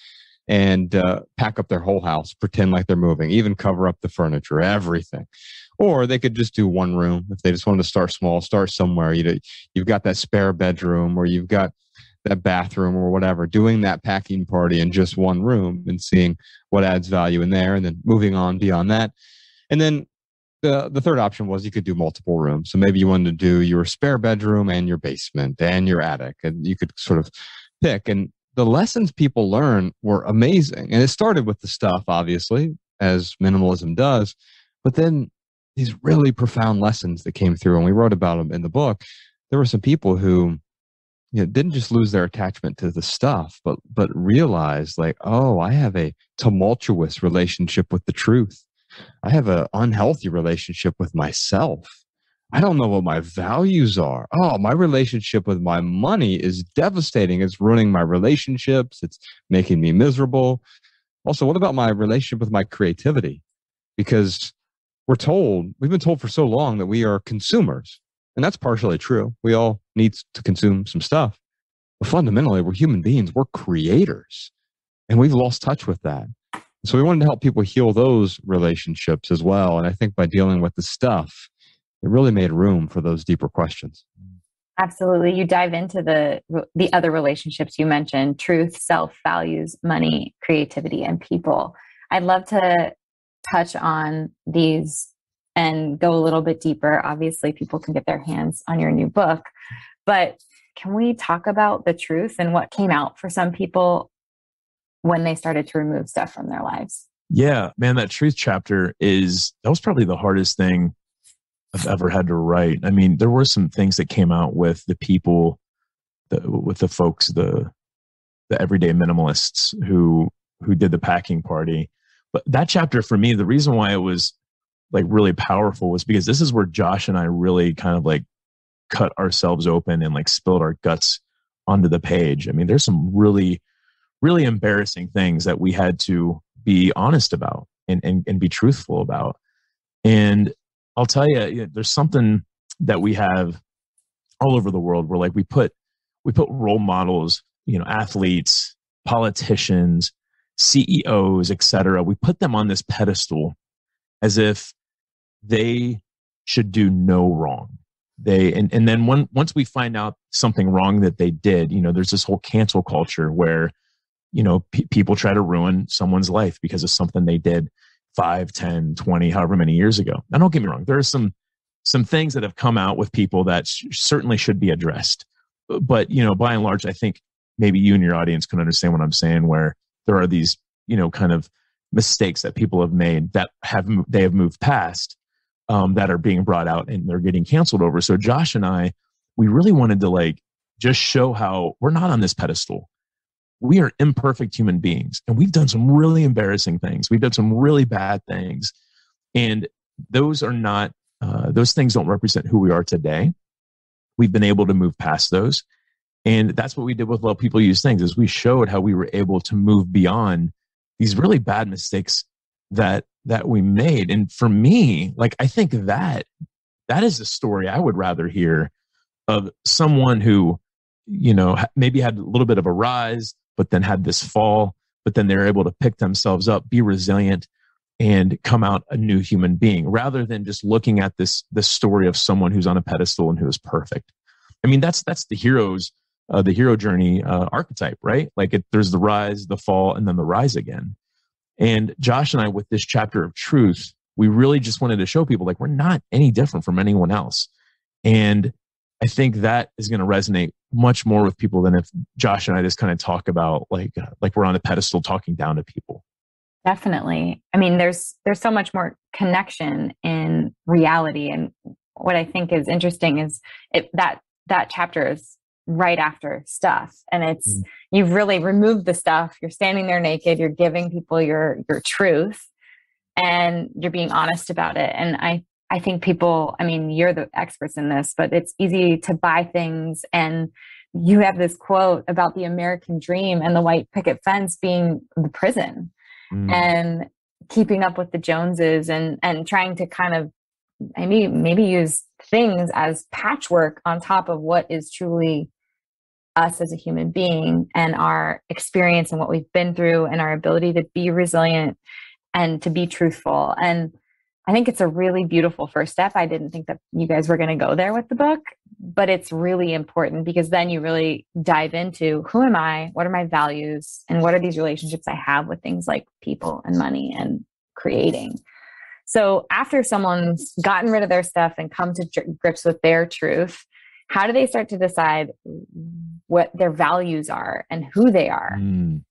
and pack up their whole house, pretend like they're moving, even cover up the furniture, everything. Or they could just do one room. If they just wanted to start small, start somewhere. You've got that spare bedroom, or you've got that bathroom or whatever, doing that packing party in just one room and seeing what adds value in there, and then moving on beyond that. And then the third option was you could do multiple rooms. So maybe you wanted to do your spare bedroom and your basement and your attic, and you could sort of pick. And the lessons people learn were amazing. And it started with the stuff, obviously, as minimalism does. But then these really profound lessons that came through, and we wrote about them in the book. There were some people who didn't just lose their attachment to the stuff, but realized like, oh, I have a tumultuous relationship with the truth. I have an unhealthy relationship with myself. I don't know what my values are. Oh, my relationship with my money is devastating. It's ruining my relationships. It's making me miserable. Also, what about my relationship with my creativity? Because we've been told for so long that we are consumers. And that's partially true. We all need to consume some stuff. But fundamentally, we're human beings. We're creators. And we've lost touch with that. So we wanted to help people heal those relationships as well. And I think by dealing with the stuff, it really made room for those deeper questions. Absolutely. You dive into the other relationships you mentioned: truth, self, values, money, creativity, and people. I'd love to touch on these and go a little bit deeper. Obviously, people can get their hands on your new book, but can we talk about the truth and what came out for some people when they started to remove stuff from their lives? Yeah, man, that truth chapter that was probably the hardest thing I've ever had to write. I mean, there were some things that came out with the people, with the folks, the everyday minimalists who did the packing party. But that chapter for me, the reason why it was like really powerful was because this is where Josh and I really kind of like cut ourselves open and like spilled our guts onto the page. I mean, there's some really, really embarrassing things that we had to be honest about and be truthful about. And I'll tell you, there's something that we have all over the world where like we put role models, athletes, politicians, CEOs, etc. We put them on this pedestal as if they should do no wrong. And then once we find out something wrong that they did, there's this whole cancel culture where people try to ruin someone's life because of something they did 5, 10, 20, however many years ago. Now, don't get me wrong. There are some things that have come out with people that certainly should be addressed. But, by and large, I think maybe you and your audience can understand what I'm saying, where there are these, kind of mistakes that people have made that they have moved past, that are being brought out and they're getting canceled over. So Josh and I, we really wanted to like just show how we're not on this pedestal. We are imperfect human beings, and we've done some really embarrassing things. We've done some really bad things, and those are not, those things don't represent who we are today. We've been able to move past those. And that's what we did with Love People Use Things, is we showed how we were able to move beyond these really bad mistakes that we made. And for me, like, I think that is a story I would rather hear of someone who, maybe had a little bit of a rise, but then had this fall, but then they're able to pick themselves up, be resilient, and come out a new human being, rather than just looking at this story of someone who's on a pedestal and who is perfect. I mean, that's the hero journey archetype, right? Like there's the rise, the fall, and then the rise again. And Josh and I, with this chapter of truth, we really just wanted to show people like we're not any different from anyone else. And I think that is going to resonate much more with people than if Josh and I just kind of talk about like we're on a pedestal talking down to people. Definitely. I mean, there's so much more connection in reality. And what I think is interesting is that chapter is right after stuff. And it's, you've really removed the stuff. You're standing there naked. You're giving people your truth, and you're being honest about it. And I think people, I mean, you're the experts in this, but it's easy to buy things. And you have this quote about the American dream and the white picket fence being the prison, and keeping up with the Joneses and trying to kind of maybe use things as patchwork on top of what is truly us as a human being and our experience and what we've been through and our ability to be resilient and to be truthful. And I think it's a really beautiful first step. I didn't think that you guys were going to go there with the book, but it's really important because then you really dive into who am I, what are my values, and what are these relationships I have with things like people and money and creating. So after someone's gotten rid of their stuff and come to grips with their truth, how do they start to decide what their values are and who they are? In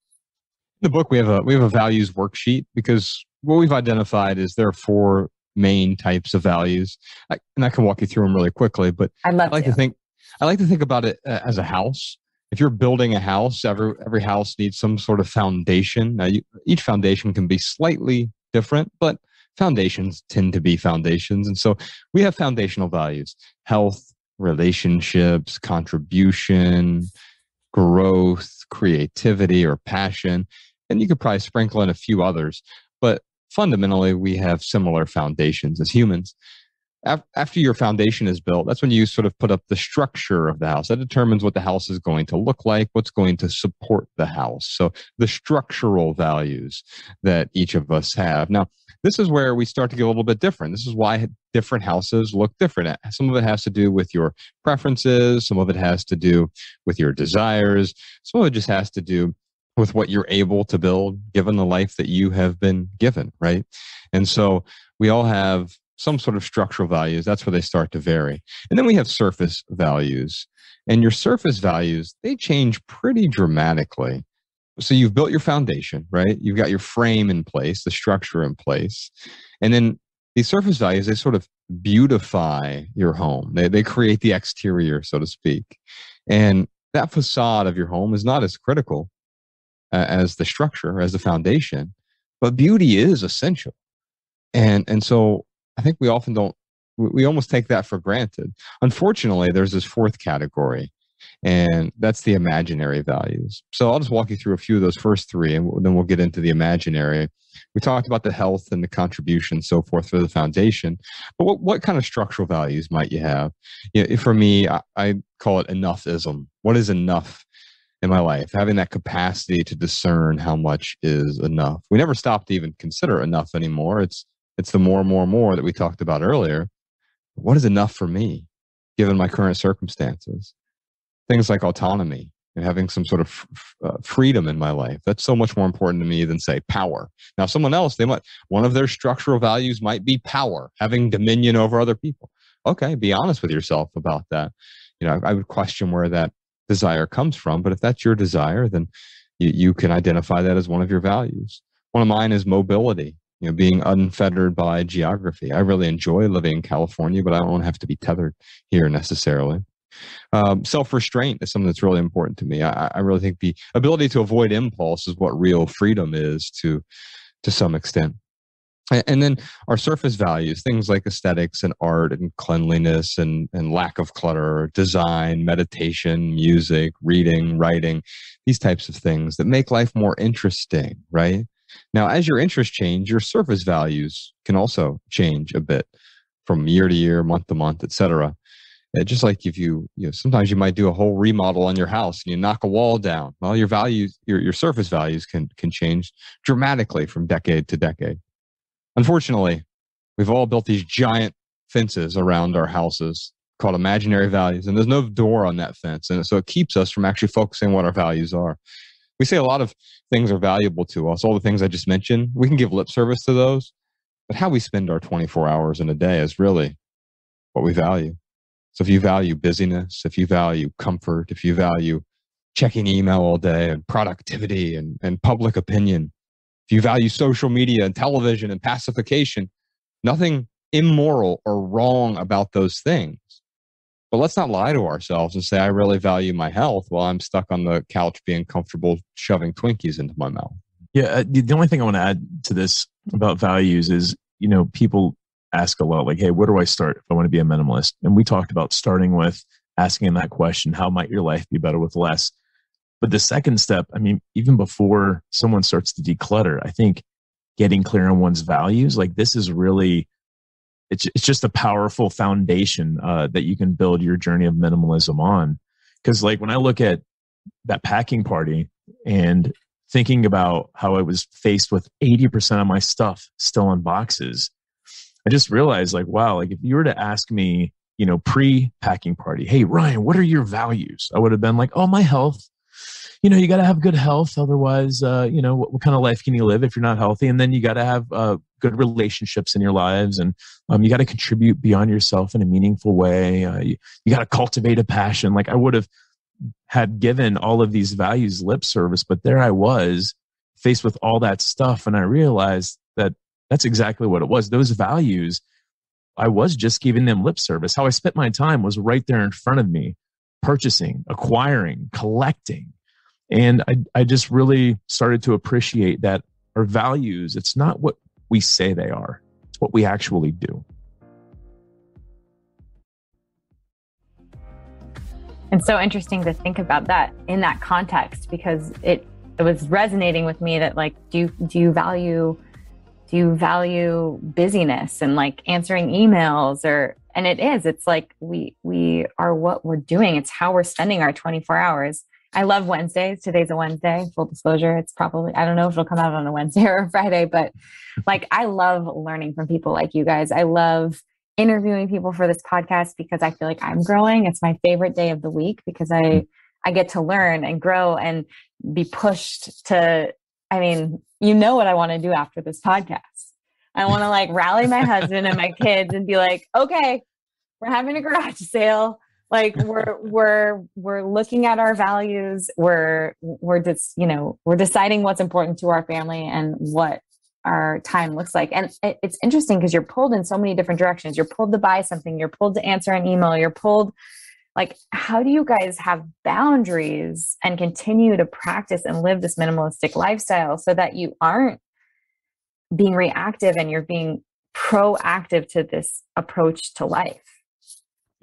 the book, we have a values worksheet because what we've identified is there are 4 main types of values. And I can walk you through them really quickly, but I like to think about it as a house. If you're building a house, every house needs some sort of foundation. Now, each foundation can be slightly different, but foundations tend to be foundations. And so we have foundational values: health, relationships, contribution, growth, creativity, or passion. And you could probably sprinkle in a few others, but fundamentally, we have similar foundations as humans. After your foundation is built, that's when you sort of put up the structure of the house. That determines what the house is going to look like, what's going to support the house. So the structural values that each of us have. Now, this is where we start to get a little bit different. This is why different houses look different. Some of it has to do with your preferences. Some of it has to do with your desires. Some of it just has to do with what you're able to build given the life that you have been given, right? And so we all have some sort of structural values. That's where they start to vary. And then we have surface values. And your surface values, they change pretty dramatically. So you've built your foundation, right? You've got your frame in place, the structure in place. And then these surface values, they sort of beautify your home. They create the exterior, so to speak. And that facade of your home is not as critical as the structure, as the foundation, but beauty is essential. And so I think we almost take that for granted. Unfortunately, there's this fourth category, and that's the imaginary values. So I'll just walk you through a few of those first three, and then we'll get into the imaginary. We talked about the health and the contribution, so forth, for the foundation. But what kind of structural values might you have? For me, I call it enoughism. What is enough in my life? Having that capacity to discern how much is enough. We never stop to even consider enough anymore. It's the more and more and more that we talked about earlier. What is enough for me, given my current circumstances? Things like autonomy and having some sort of freedom in my life. That's so much more important to me than, say, power. Now, someone else, one of their structural values might be power, having dominion over other people. Okay, be honest with yourself about that. I would question where that desire comes from, but if that's your desire, then you can identify that as one of your values. One of mine is mobility. Being unfettered by geography. I really enjoy living in California, but I don't have to be tethered here necessarily. Self-restraint is something that's really important to me. I really think the ability to avoid impulse is what real freedom is to some extent. And then our surface values, things like aesthetics and art and cleanliness and lack of clutter, design, meditation, music, reading, writing, these types of things that make life more interesting, right? Now, as your interests change, your surface values can also change a bit from year to year, month to month, etc. Just like if sometimes you might do a whole remodel on your house and you knock a wall down. Well, your values, your surface values can change dramatically from decade to decade. Unfortunately, we've all built these giant fences around our houses called imaginary values, and there's no door on that fence, and so it keeps us from actually focusing on what our values are. We say a lot of things are valuable to us. All the things I just mentioned, we can give lip service to those, but how we spend our 24 hours in a day is really what we value. So if you value busyness, if you value comfort, if you value checking email all day and productivity and public opinion, if you value social media and television and pacification, nothing immoral or wrong about those things. But let's not lie to ourselves and say, I really value my health while I'm stuck on the couch being comfortable shoving Twinkies into my mouth. Yeah. The only thing I want to add to this about values is, people ask a lot like, hey, where do I start if I want to be a minimalist? And we talked about starting with asking that question, how might your life be better with less? But the second step, even before someone starts to declutter, I think getting clear on one's values, like this is really, it's just a powerful foundation that you can build your journey of minimalism on. Because like when I look at that packing party and thinking about how I was faced with 80% of my stuff still in boxes, I just realized like, wow, like if you were to ask me, pre-packing party, hey, Ryan, what are your values? I would have been like, oh, my health. You got to have good health. Otherwise, what kind of life can you live if you're not healthy? And then you got to have good relationships in your lives. And you got to contribute beyond yourself in a meaningful way. You got to cultivate a passion. Like I would have had given all of these values lip service, but there I was faced with all that stuff. And I realized that That's exactly what it was. Those values, I was just giving them lip service. How I spent my time was right there in front of me, purchasing, acquiring, collecting. And I just really started to appreciate that our values, it's not what we say they are, it's what we actually do. And so interesting to think about that in that context, because it was resonating with me that like, do you value busyness and like answering emails, and it's like we are what we're doing. It's how we're spending our 24 hours. I love Wednesdays. Today's a Wednesday, full disclosure. It's probably, I don't know if it'll come out on a Wednesday or a Friday, but like, I love learning from people like you guys. I love interviewing people for this podcast because I feel like I'm growing. It's my favorite day of the week because I get to learn and grow and be pushed to, I mean, you know what I want to do after this podcast. I want to like rally my husband and my kids and be like, okay, we're having a garage sale. Like we're looking at our values. We're just, we're deciding what's important to our family and what our time looks like. And it's interesting because you're pulled in so many different directions. You're pulled to buy something. You're pulled to answer an email. You're pulled, like, how do you guys have boundaries and continue to practice and live this minimalistic lifestyle so that you aren't being reactive and you're being proactive to this approach to life?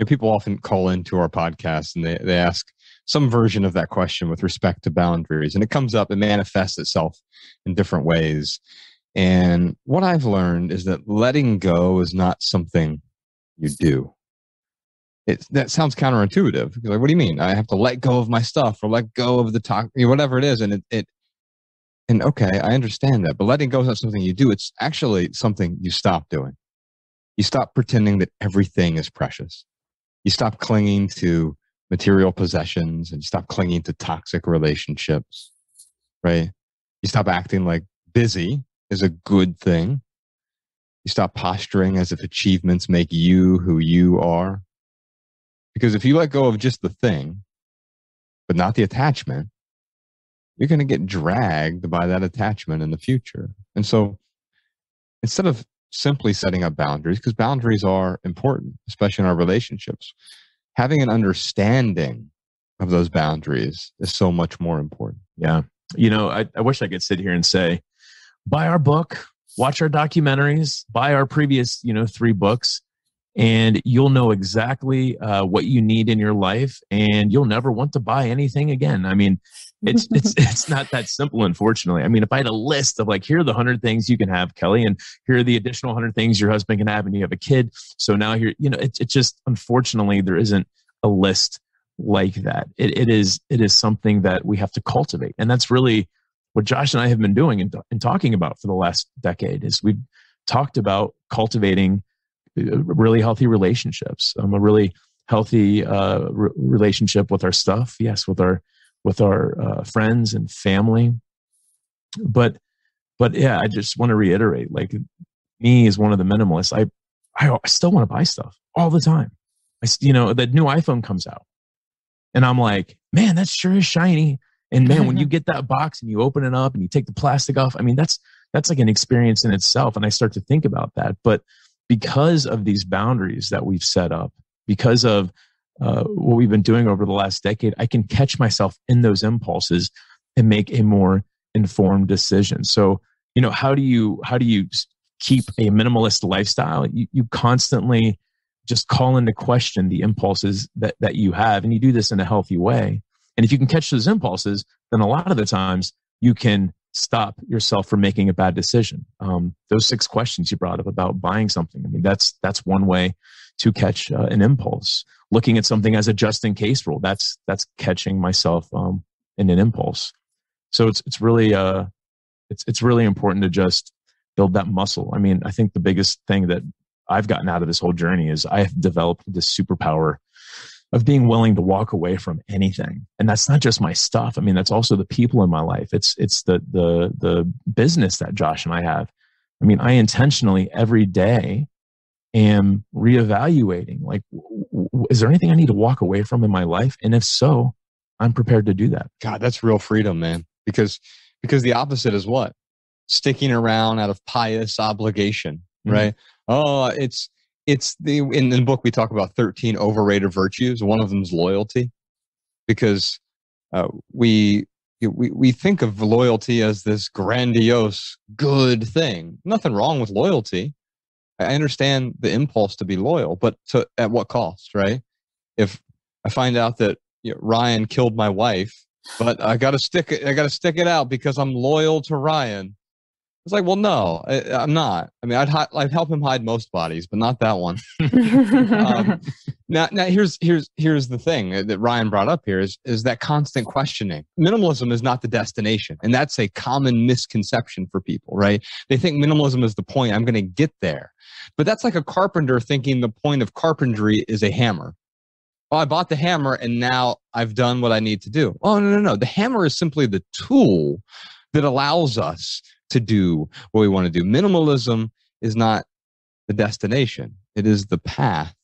People often call into our podcast and they ask some version of that question with respect to boundaries, and it comes up and manifests itself in different ways. And what I've learned is that letting go is not something you do. That sounds counterintuitive. You're like, what do you mean? I have to let go of my stuff or let go of the talk, whatever it is. And and okay, I understand that, but letting go is not something you do. It's actually something you stop doing. You stop pretending that everything is precious. You stop clinging to material possessions and you stop clinging to toxic relationships, right? You stop acting like busy is a good thing. You stop posturing as if achievements make you who you are. Because if you let go of just the thing, but not the attachment, you're going to get dragged by that attachment in the future. And so instead of simply setting up boundaries, because boundaries are important, especially in our relationships, having an understanding of those boundaries is so much more important. Yeah. I wish I could sit here and say, buy our book, watch our documentaries, buy our previous, 3 books, and you'll know exactly what you need in your life, and you'll never want to buy anything again. I mean, it's not that simple, unfortunately. I mean, if I had a list of like, here are the 100 things you can have, Kelly, and here are the additional 100 things your husband can have, and you have a kid. So now here, it's just, unfortunately, there isn't a list like that. It is something that we have to cultivate. And that's really what Josh and I have been doing and talking about for the last decade. Is we've talked about cultivating really healthy relationships, a really healthy relationship with our stuff. Yes. With our friends and family. But yeah, I just want to reiterate, like, me as one of the minimalists, I still want to buy stuff all the time. The new iPhone comes out and I'm like, man, that sure is shiny. And man, when you get that box and you open it up and you take the plastic off, I mean, that's like an experience in itself. And I start to think about that. But because of these boundaries that we've set up, because of what we've been doing over the last decade, I can catch myself in those impulses and make a more informed decision. So, how do you keep a minimalist lifestyle? You constantly just call into question the impulses that you have, and you do this in a healthy way. And if you can catch those impulses, then a lot of the times you can stop yourself from making a bad decision. Those 6 questions you brought up about buying something, I mean, that's one way to catch an impulse. Looking at something as a just-in-case rule, that's catching myself in an impulse. So it's really it's really important to just build that muscle. I mean, I think the biggest thing that I've gotten out of this whole journey is I have developed this superpower of being willing to walk away from anything. And that's not just my stuff. I mean, that's also the people in my life. It's the business that Josh and I have. I mean, I intentionally every day am reevaluating, like, is there anything I need to walk away from in my life? And if so, I'm prepared to do that. God, that's real freedom, man. Because the opposite is what? sticking around out of pious obligation, right? Oh, it's in the book we talk about 13 overrated virtues. One of them is loyalty, because we think of loyalty as this grandiose good thing. Nothing wrong with loyalty. I understand the impulse to be loyal, but at what cost, right? If I find out that Ryan killed my wife, but I got to stick it out because I'm loyal to Ryan. It's like, well, no, I'm not. I mean, I'd help him hide most bodies, but not that one. Now here's the thing that Ryan brought up here is that constant questioning. Minimalism is not the destination, and that's a common misconception for people, right? They think minimalism is the point. I'm going to get there, but that's like a carpenter thinking the point of carpentry is a hammer. Oh, I bought the hammer and now I've done what I need to do. Oh, no. The hammer is simply the tool that allows us to do what we want to do. Minimalism is not the destination. It is the path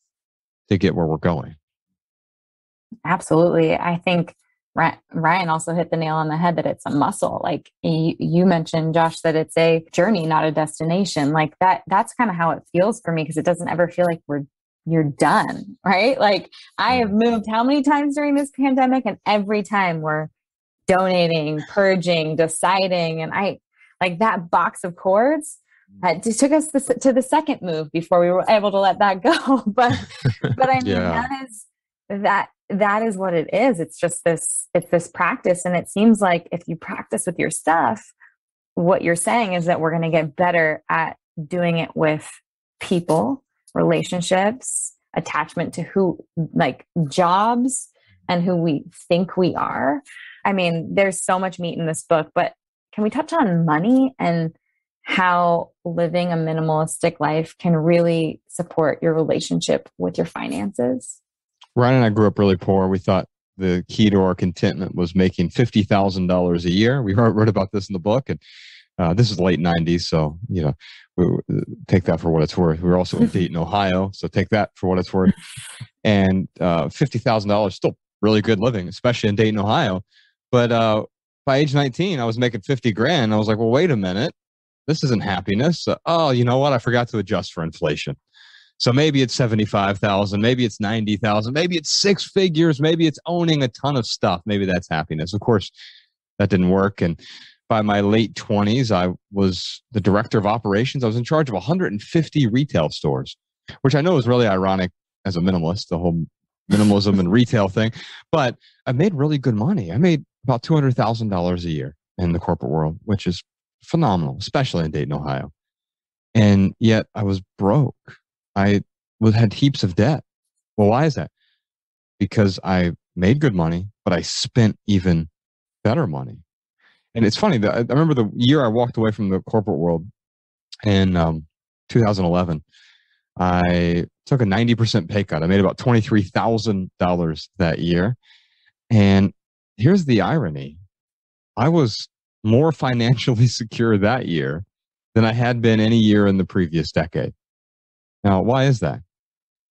to get where we're going. Absolutely. I think Ryan also hit the nail on the head that it's a muscle. Like you mentioned, Josh, that it's a journey, not a destination. Like that's kind of how it feels for me, because it doesn't ever feel like you're done, right? Like I have moved how many times during this pandemic, and every time we're donating, purging, deciding. And I like that box of cords. It took us to the second move before we were able to let that go. But I mean, that is what it is. It's just this practice. And it seems like if you practice with your stuff, what you're saying is that we're going to get better at doing it with people, relationships, attachment to like jobs and who we think we are. I mean, there's so much meat in this book, but can we touch on money and how living a minimalistic life can really support your relationship with your finances? Ryan and I grew up really poor. We thought the key to our contentment was making $50,000 a year. We wrote about this in the book, and this is the late 90s. So, we take that for what it's worth. We were also in Dayton, Ohio. So take that for what it's worth. And $50,000 still really good living, especially in Dayton, Ohio. But by age 19, I was making 50 grand. I was like, well, wait a minute. This isn't happiness. Oh, you know what? I forgot to adjust for inflation. So maybe it's 75,000, maybe it's 90,000, maybe it's six figures, maybe it's owning a ton of stuff. Maybe that's happiness. Of course, that didn't work. And by my late 20s, I was the director of operations. I was in charge of 150 retail stores, which I know is really ironic as a minimalist, the whole minimalism and retail thing. But I made really good money. I made about $200,000 a year in the corporate world, which is phenomenal, especially in Dayton, Ohio. And yet I was broke. I had heaps of debt. Well, why is that? Because I made good money, but I spent even better money. And it's funny that I remember the year I walked away from the corporate world in 2011. I took a 90% pay cut. I made about $23,000 that year. And here's the irony. I was more financially secure that year than I had been any year in the previous decade. Now, why is that?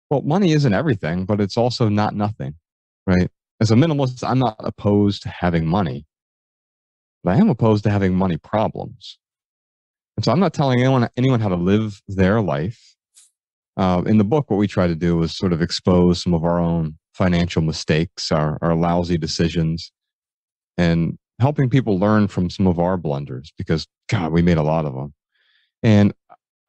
Well, money isn't everything, but it's also not nothing, right? As a minimalist, I'm not opposed to having money, but I am opposed to having money problems. And so I'm not telling anyone how to live their life. In the book, what we try to do is sort of expose some of our own financial mistakes, our lousy decisions, and helping people learn from some of our blunders, because, God, we made a lot of them. And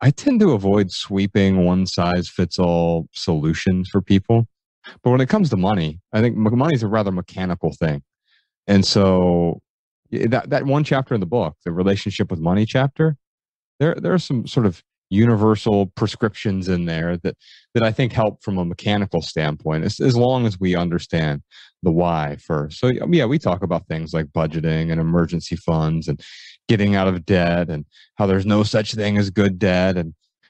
I tend to avoid sweeping one-size-fits-all solutions for people. But when it comes to money, I think money is a rather mechanical thing. And so that one chapter in the book, the relationship with money chapter, there are some sort of universal prescriptions in there that I think help from a mechanical standpoint, as long as we understand the why first. So yeah, we talk about things like budgeting and emergency funds and getting out of debt and how there's no such thing as good debt.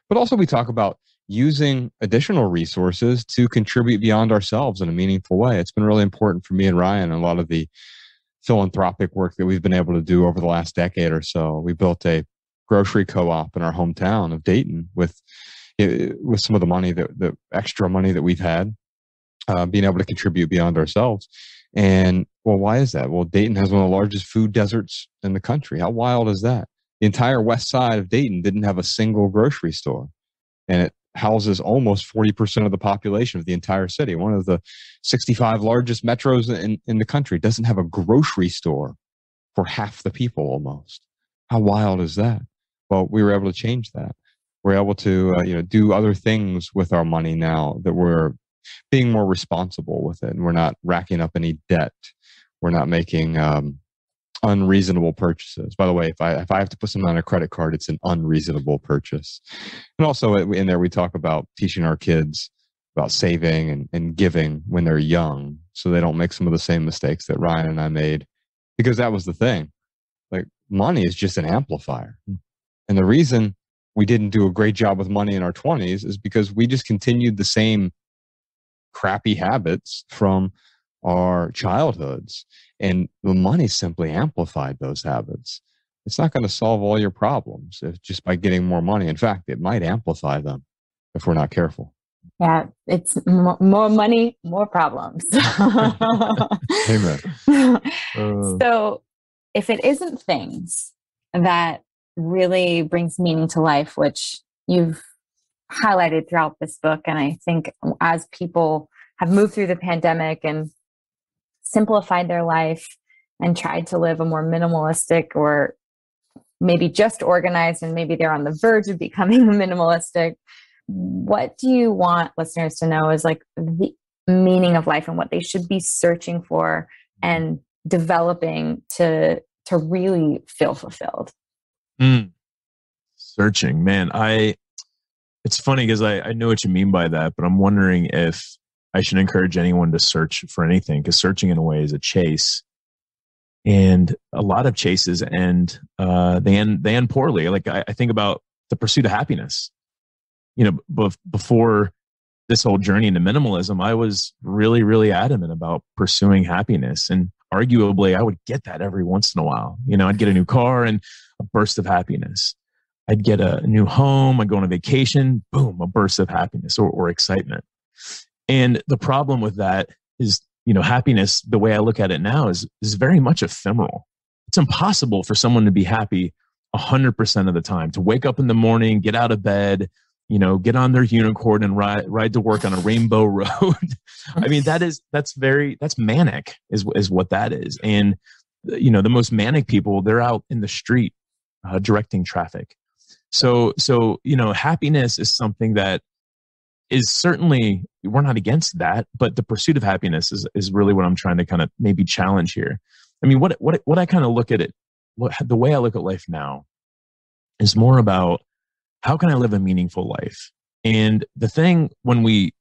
But also we talk about using additional resources to contribute beyond ourselves in a meaningful way. It's been really important for me and Ryan, and a lot of the philanthropic work that we've been able to do over the last decade or so. We built a grocery co-op in our hometown of Dayton with some of the money, the extra money that we've had, being able to contribute beyond ourselves. And well, why is that? Well, Dayton has one of the largest food deserts in the country. How wild is that? The entire west side of Dayton didn't have a single grocery store. And it houses almost 40% of the population of the entire city. One of the 65 largest metros in the country doesn't have a grocery store for half the people almost. How wild is that? Well, we were able to change that. We're able to do other things with our money now, that we're being more responsible with it. And we're not racking up any debt. We're not making unreasonable purchases. By the way, if I have to put something on a credit card, it's an unreasonable purchase. And also in there, we talk about teaching our kids about saving and giving when they're young, so they don't make some of the same mistakes that Ryan and I made, because that was the thing. Like, money is just an amplifier. And the reason we didn't do a great job with money in our 20s is because we just continued the same crappy habits from our childhoods, and the money simply amplified those habits. It's not going to solve all your problems just by getting more money. In fact, it might amplify them if we're not careful. Yeah, it's more money, more problems. Amen. So if it isn't things that really brings meaning to life, which you've highlighted throughout this book, and I think as people have moved through the pandemic and simplified their life and tried to live a more minimalistic, or maybe just organized, and maybe they're on the verge of becoming minimalistic, what do you want listeners to know is like the meaning of life and what they should be searching for and developing to really feel fulfilled? Searching, man. It's funny because I know what you mean by that, but I'm wondering if I should encourage anyone to search for anything, because searching in a way is a chase, and a lot of chases end poorly. Like I think about the pursuit of happiness. Before this whole journey into minimalism, I was really, really adamant about pursuing happiness, and arguably I would get that every once in a while. I'd get a new car and a burst of happiness. I'd get a new home. I'd go on a vacation, boom, a burst of happiness or excitement. And the problem with that is, happiness, the way I look at it now, is very much ephemeral. It's impossible for someone to be happy 100% of the time, to wake up in the morning, get out of bed, get on their unicorn and ride to work on a rainbow road. I mean, that's manic is what that is. And, the most manic people, they're out in the street directing traffic. So, happiness is something that is certainly, we're not against that, but the pursuit of happiness is really what I'm trying to kind of maybe challenge here. I mean, what I kind of look at it, the way I look at life now is more about how can I live a meaningful life? And the thing, when we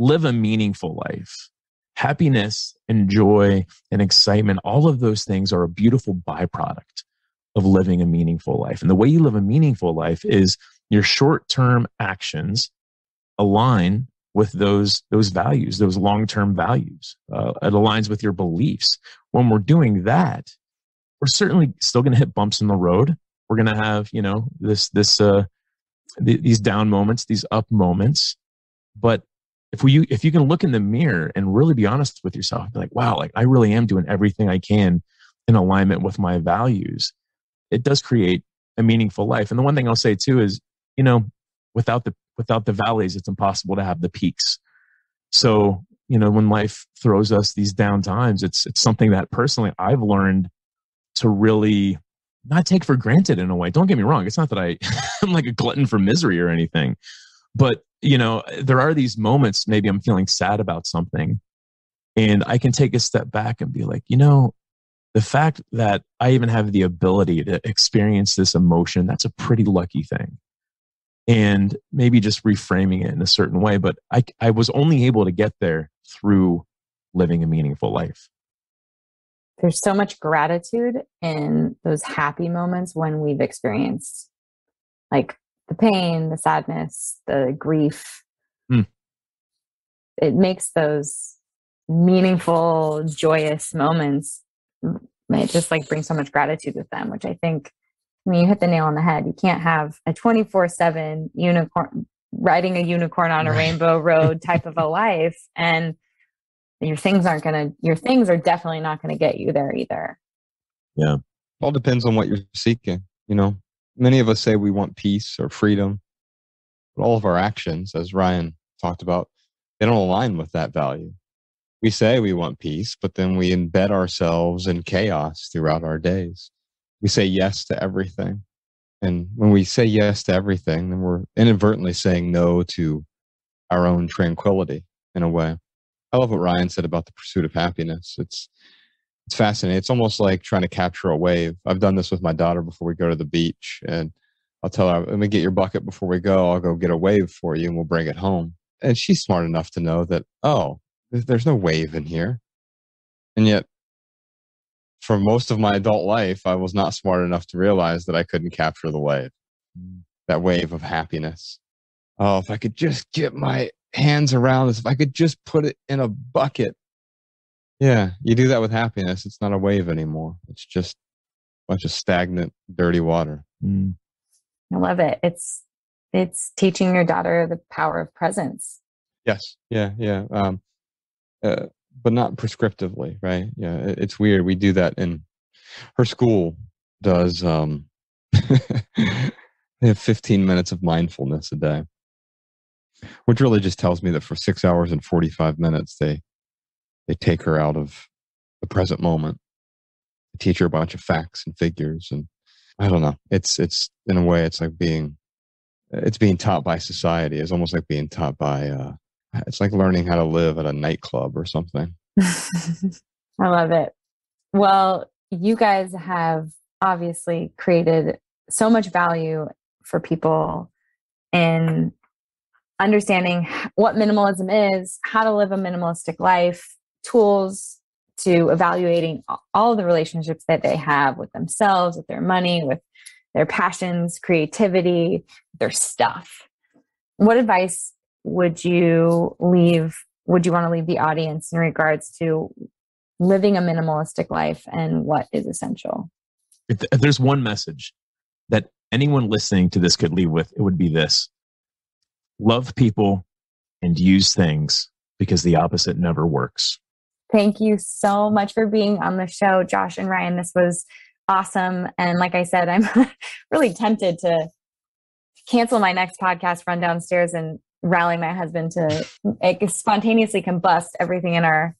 live a meaningful life, happiness and joy and excitement, all of those things are a beautiful byproduct of living a meaningful life. And the way you live a meaningful life is your short-term actions align with those values, those long-term values. It aligns with your beliefs. When we're doing that, we're certainly still going to hit bumps in the road. We're going to have, these down moments, these up moments. But if you can look in the mirror and really be honest with yourself, be like, wow, like I really am doing everything I can in alignment with my values, it does create a meaningful life. And the one thing I'll say too is, without the valleys, it's impossible to have the peaks. So, when life throws us these down times, it's something that personally I've learned to really not take for granted in a way. Don't get me wrong. It's not that I'm like a glutton for misery or anything, but there are these moments, maybe I'm feeling sad about something, and I can take a step back and be like, the fact that I even have the ability to experience this emotion, that's a pretty lucky thing. And maybe just reframing it in a certain way. But I was only able to get there through living a meaningful life. There's so much gratitude in those happy moments when we've experienced like the pain, the sadness, the grief. It makes those meaningful, joyous moments, it just like brings so much gratitude with them, which I think, you hit the nail on the head. You can't have a 24/7 unicorn riding a unicorn on a rainbow road type of a life, and your things are definitely not going to get you there either. Yeah. All depends on what you're seeking. Many of us say we want peace or freedom, but all of our actions, as Ryan talked about, they don't align with that value. We say we want peace, but then we embed ourselves in chaos throughout our days. We say yes to everything. And when we say yes to everything, then we're inadvertently saying no to our own tranquility in a way. I love what Ryan said about the pursuit of happiness. It's fascinating. It's almost like trying to capture a wave. I've done this with my daughter before we go to the beach, and I'll tell her, let me get your bucket before we go. I'll go get a wave for you and we'll bring it home. And she's smart enough to know that, oh, there's no wave in here. And yet, for most of my adult life, I was not smart enough to realize that I couldn't capture the wave, that wave of happiness. Oh, if I could just get my hands around this, if I could just put it in a bucket. Yeah, you do that with happiness. It's not a wave anymore. It's just a bunch of stagnant, dirty water. I love it. It's teaching your daughter the power of presence. Yes. Yeah. But not prescriptively, right? Yeah, it's weird. We do that in her school does. They have 15 minutes of mindfulness a day, which really just tells me that for 6 hours and 45 minutes, they take her out of the present moment. They teach her a bunch of facts and figures, and I don't know. It's in a way, it's like being taught by society. It's almost like being taught by. It's like learning how to live at a nightclub or something. I love it. Well, you guys have obviously created so much value for people in understanding what minimalism is, how to live a minimalistic life, tools to evaluating all of the relationships that they have with themselves, with their money, with their passions, creativity, their stuff. What advice would you want to leave the audience in regards to living a minimalistic life and what is essential? If there's one message that anyone listening to this could leave with, it would be this: love people and use things, because the opposite never works. Thank you so much for being on the show, Josh and Ryan. This was awesome. And like I said, I'm really tempted to cancel my next podcast, run downstairs and rally my husband to spontaneously combust everything in our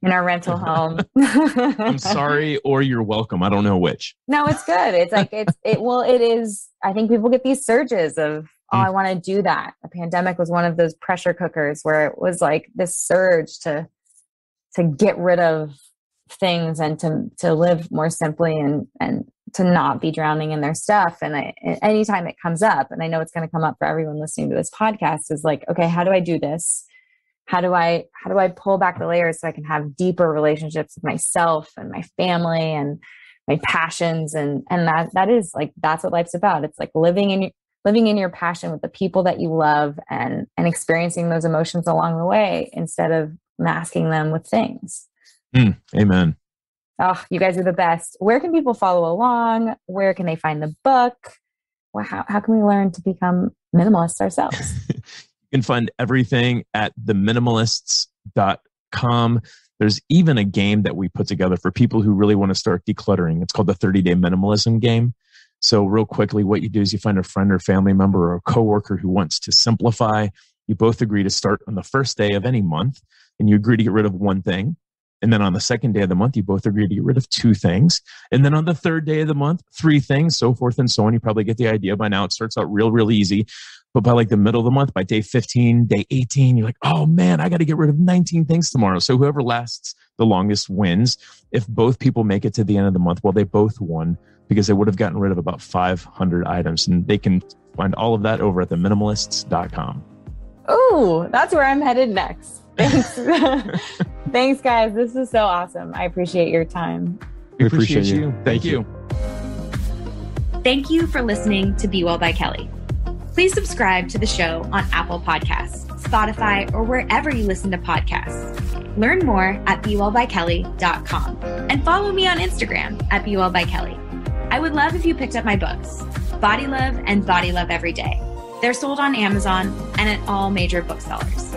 rental home. I'm sorry, or you're welcome. I don't know which. No, it's good. It's like, it is. I think people get these surges of, I want to do that. The pandemic was one of those pressure cookers where it was like this surge to get rid of things and to live more simply and to not be drowning in their stuff. And anytime it comes up, and I know it's going to come up for everyone listening to this podcast, is like, okay, how do I do this? How do I pull back the layers so I can have deeper relationships with myself and my family and my passions? And that is like, that's what life's about. It's like living in your passion with the people that you love and experiencing those emotions along the way instead of masking them with things. Amen. Oh, you guys are the best. Where can people follow along? Where can they find the book? Well, how can we learn to become minimalists ourselves? You can find everything at theminimalists.com. There's even a game that we put together for people who really want to start decluttering. It's called the 30-Day Minimalism Game. So real quickly, what you do is you find a friend or family member or a coworker who wants to simplify. You both agree to start on the first day of any month, and you agree to get rid of one thing. And then on the second day of the month, you both agree to get rid of two things. And then on the third day of the month, 3 things, so forth and so on. You probably get the idea. By now, it starts out real easy. But by like the middle of the month, by day 15, day 18, you're like, oh man, I got to get rid of 19 things tomorrow. So whoever lasts the longest wins. If both people make it to the end of the month, well, they both won, because they would have gotten rid of about 500 items. And they can find all of that over at theminimalists.com. Oh, that's where I'm headed next. Thanks. Thanks, guys. This is so awesome. I appreciate your time. We appreciate you. Thank you. Thank you for listening to Be Well by Kelly. Please subscribe to the show on Apple Podcasts, Spotify, or wherever you listen to podcasts. Learn more at BeWellByKelly.com and follow me on Instagram at BeWellByKelly. I would love if you picked up my books, Body Love and Body Love Every Day. They're sold on Amazon and at all major booksellers.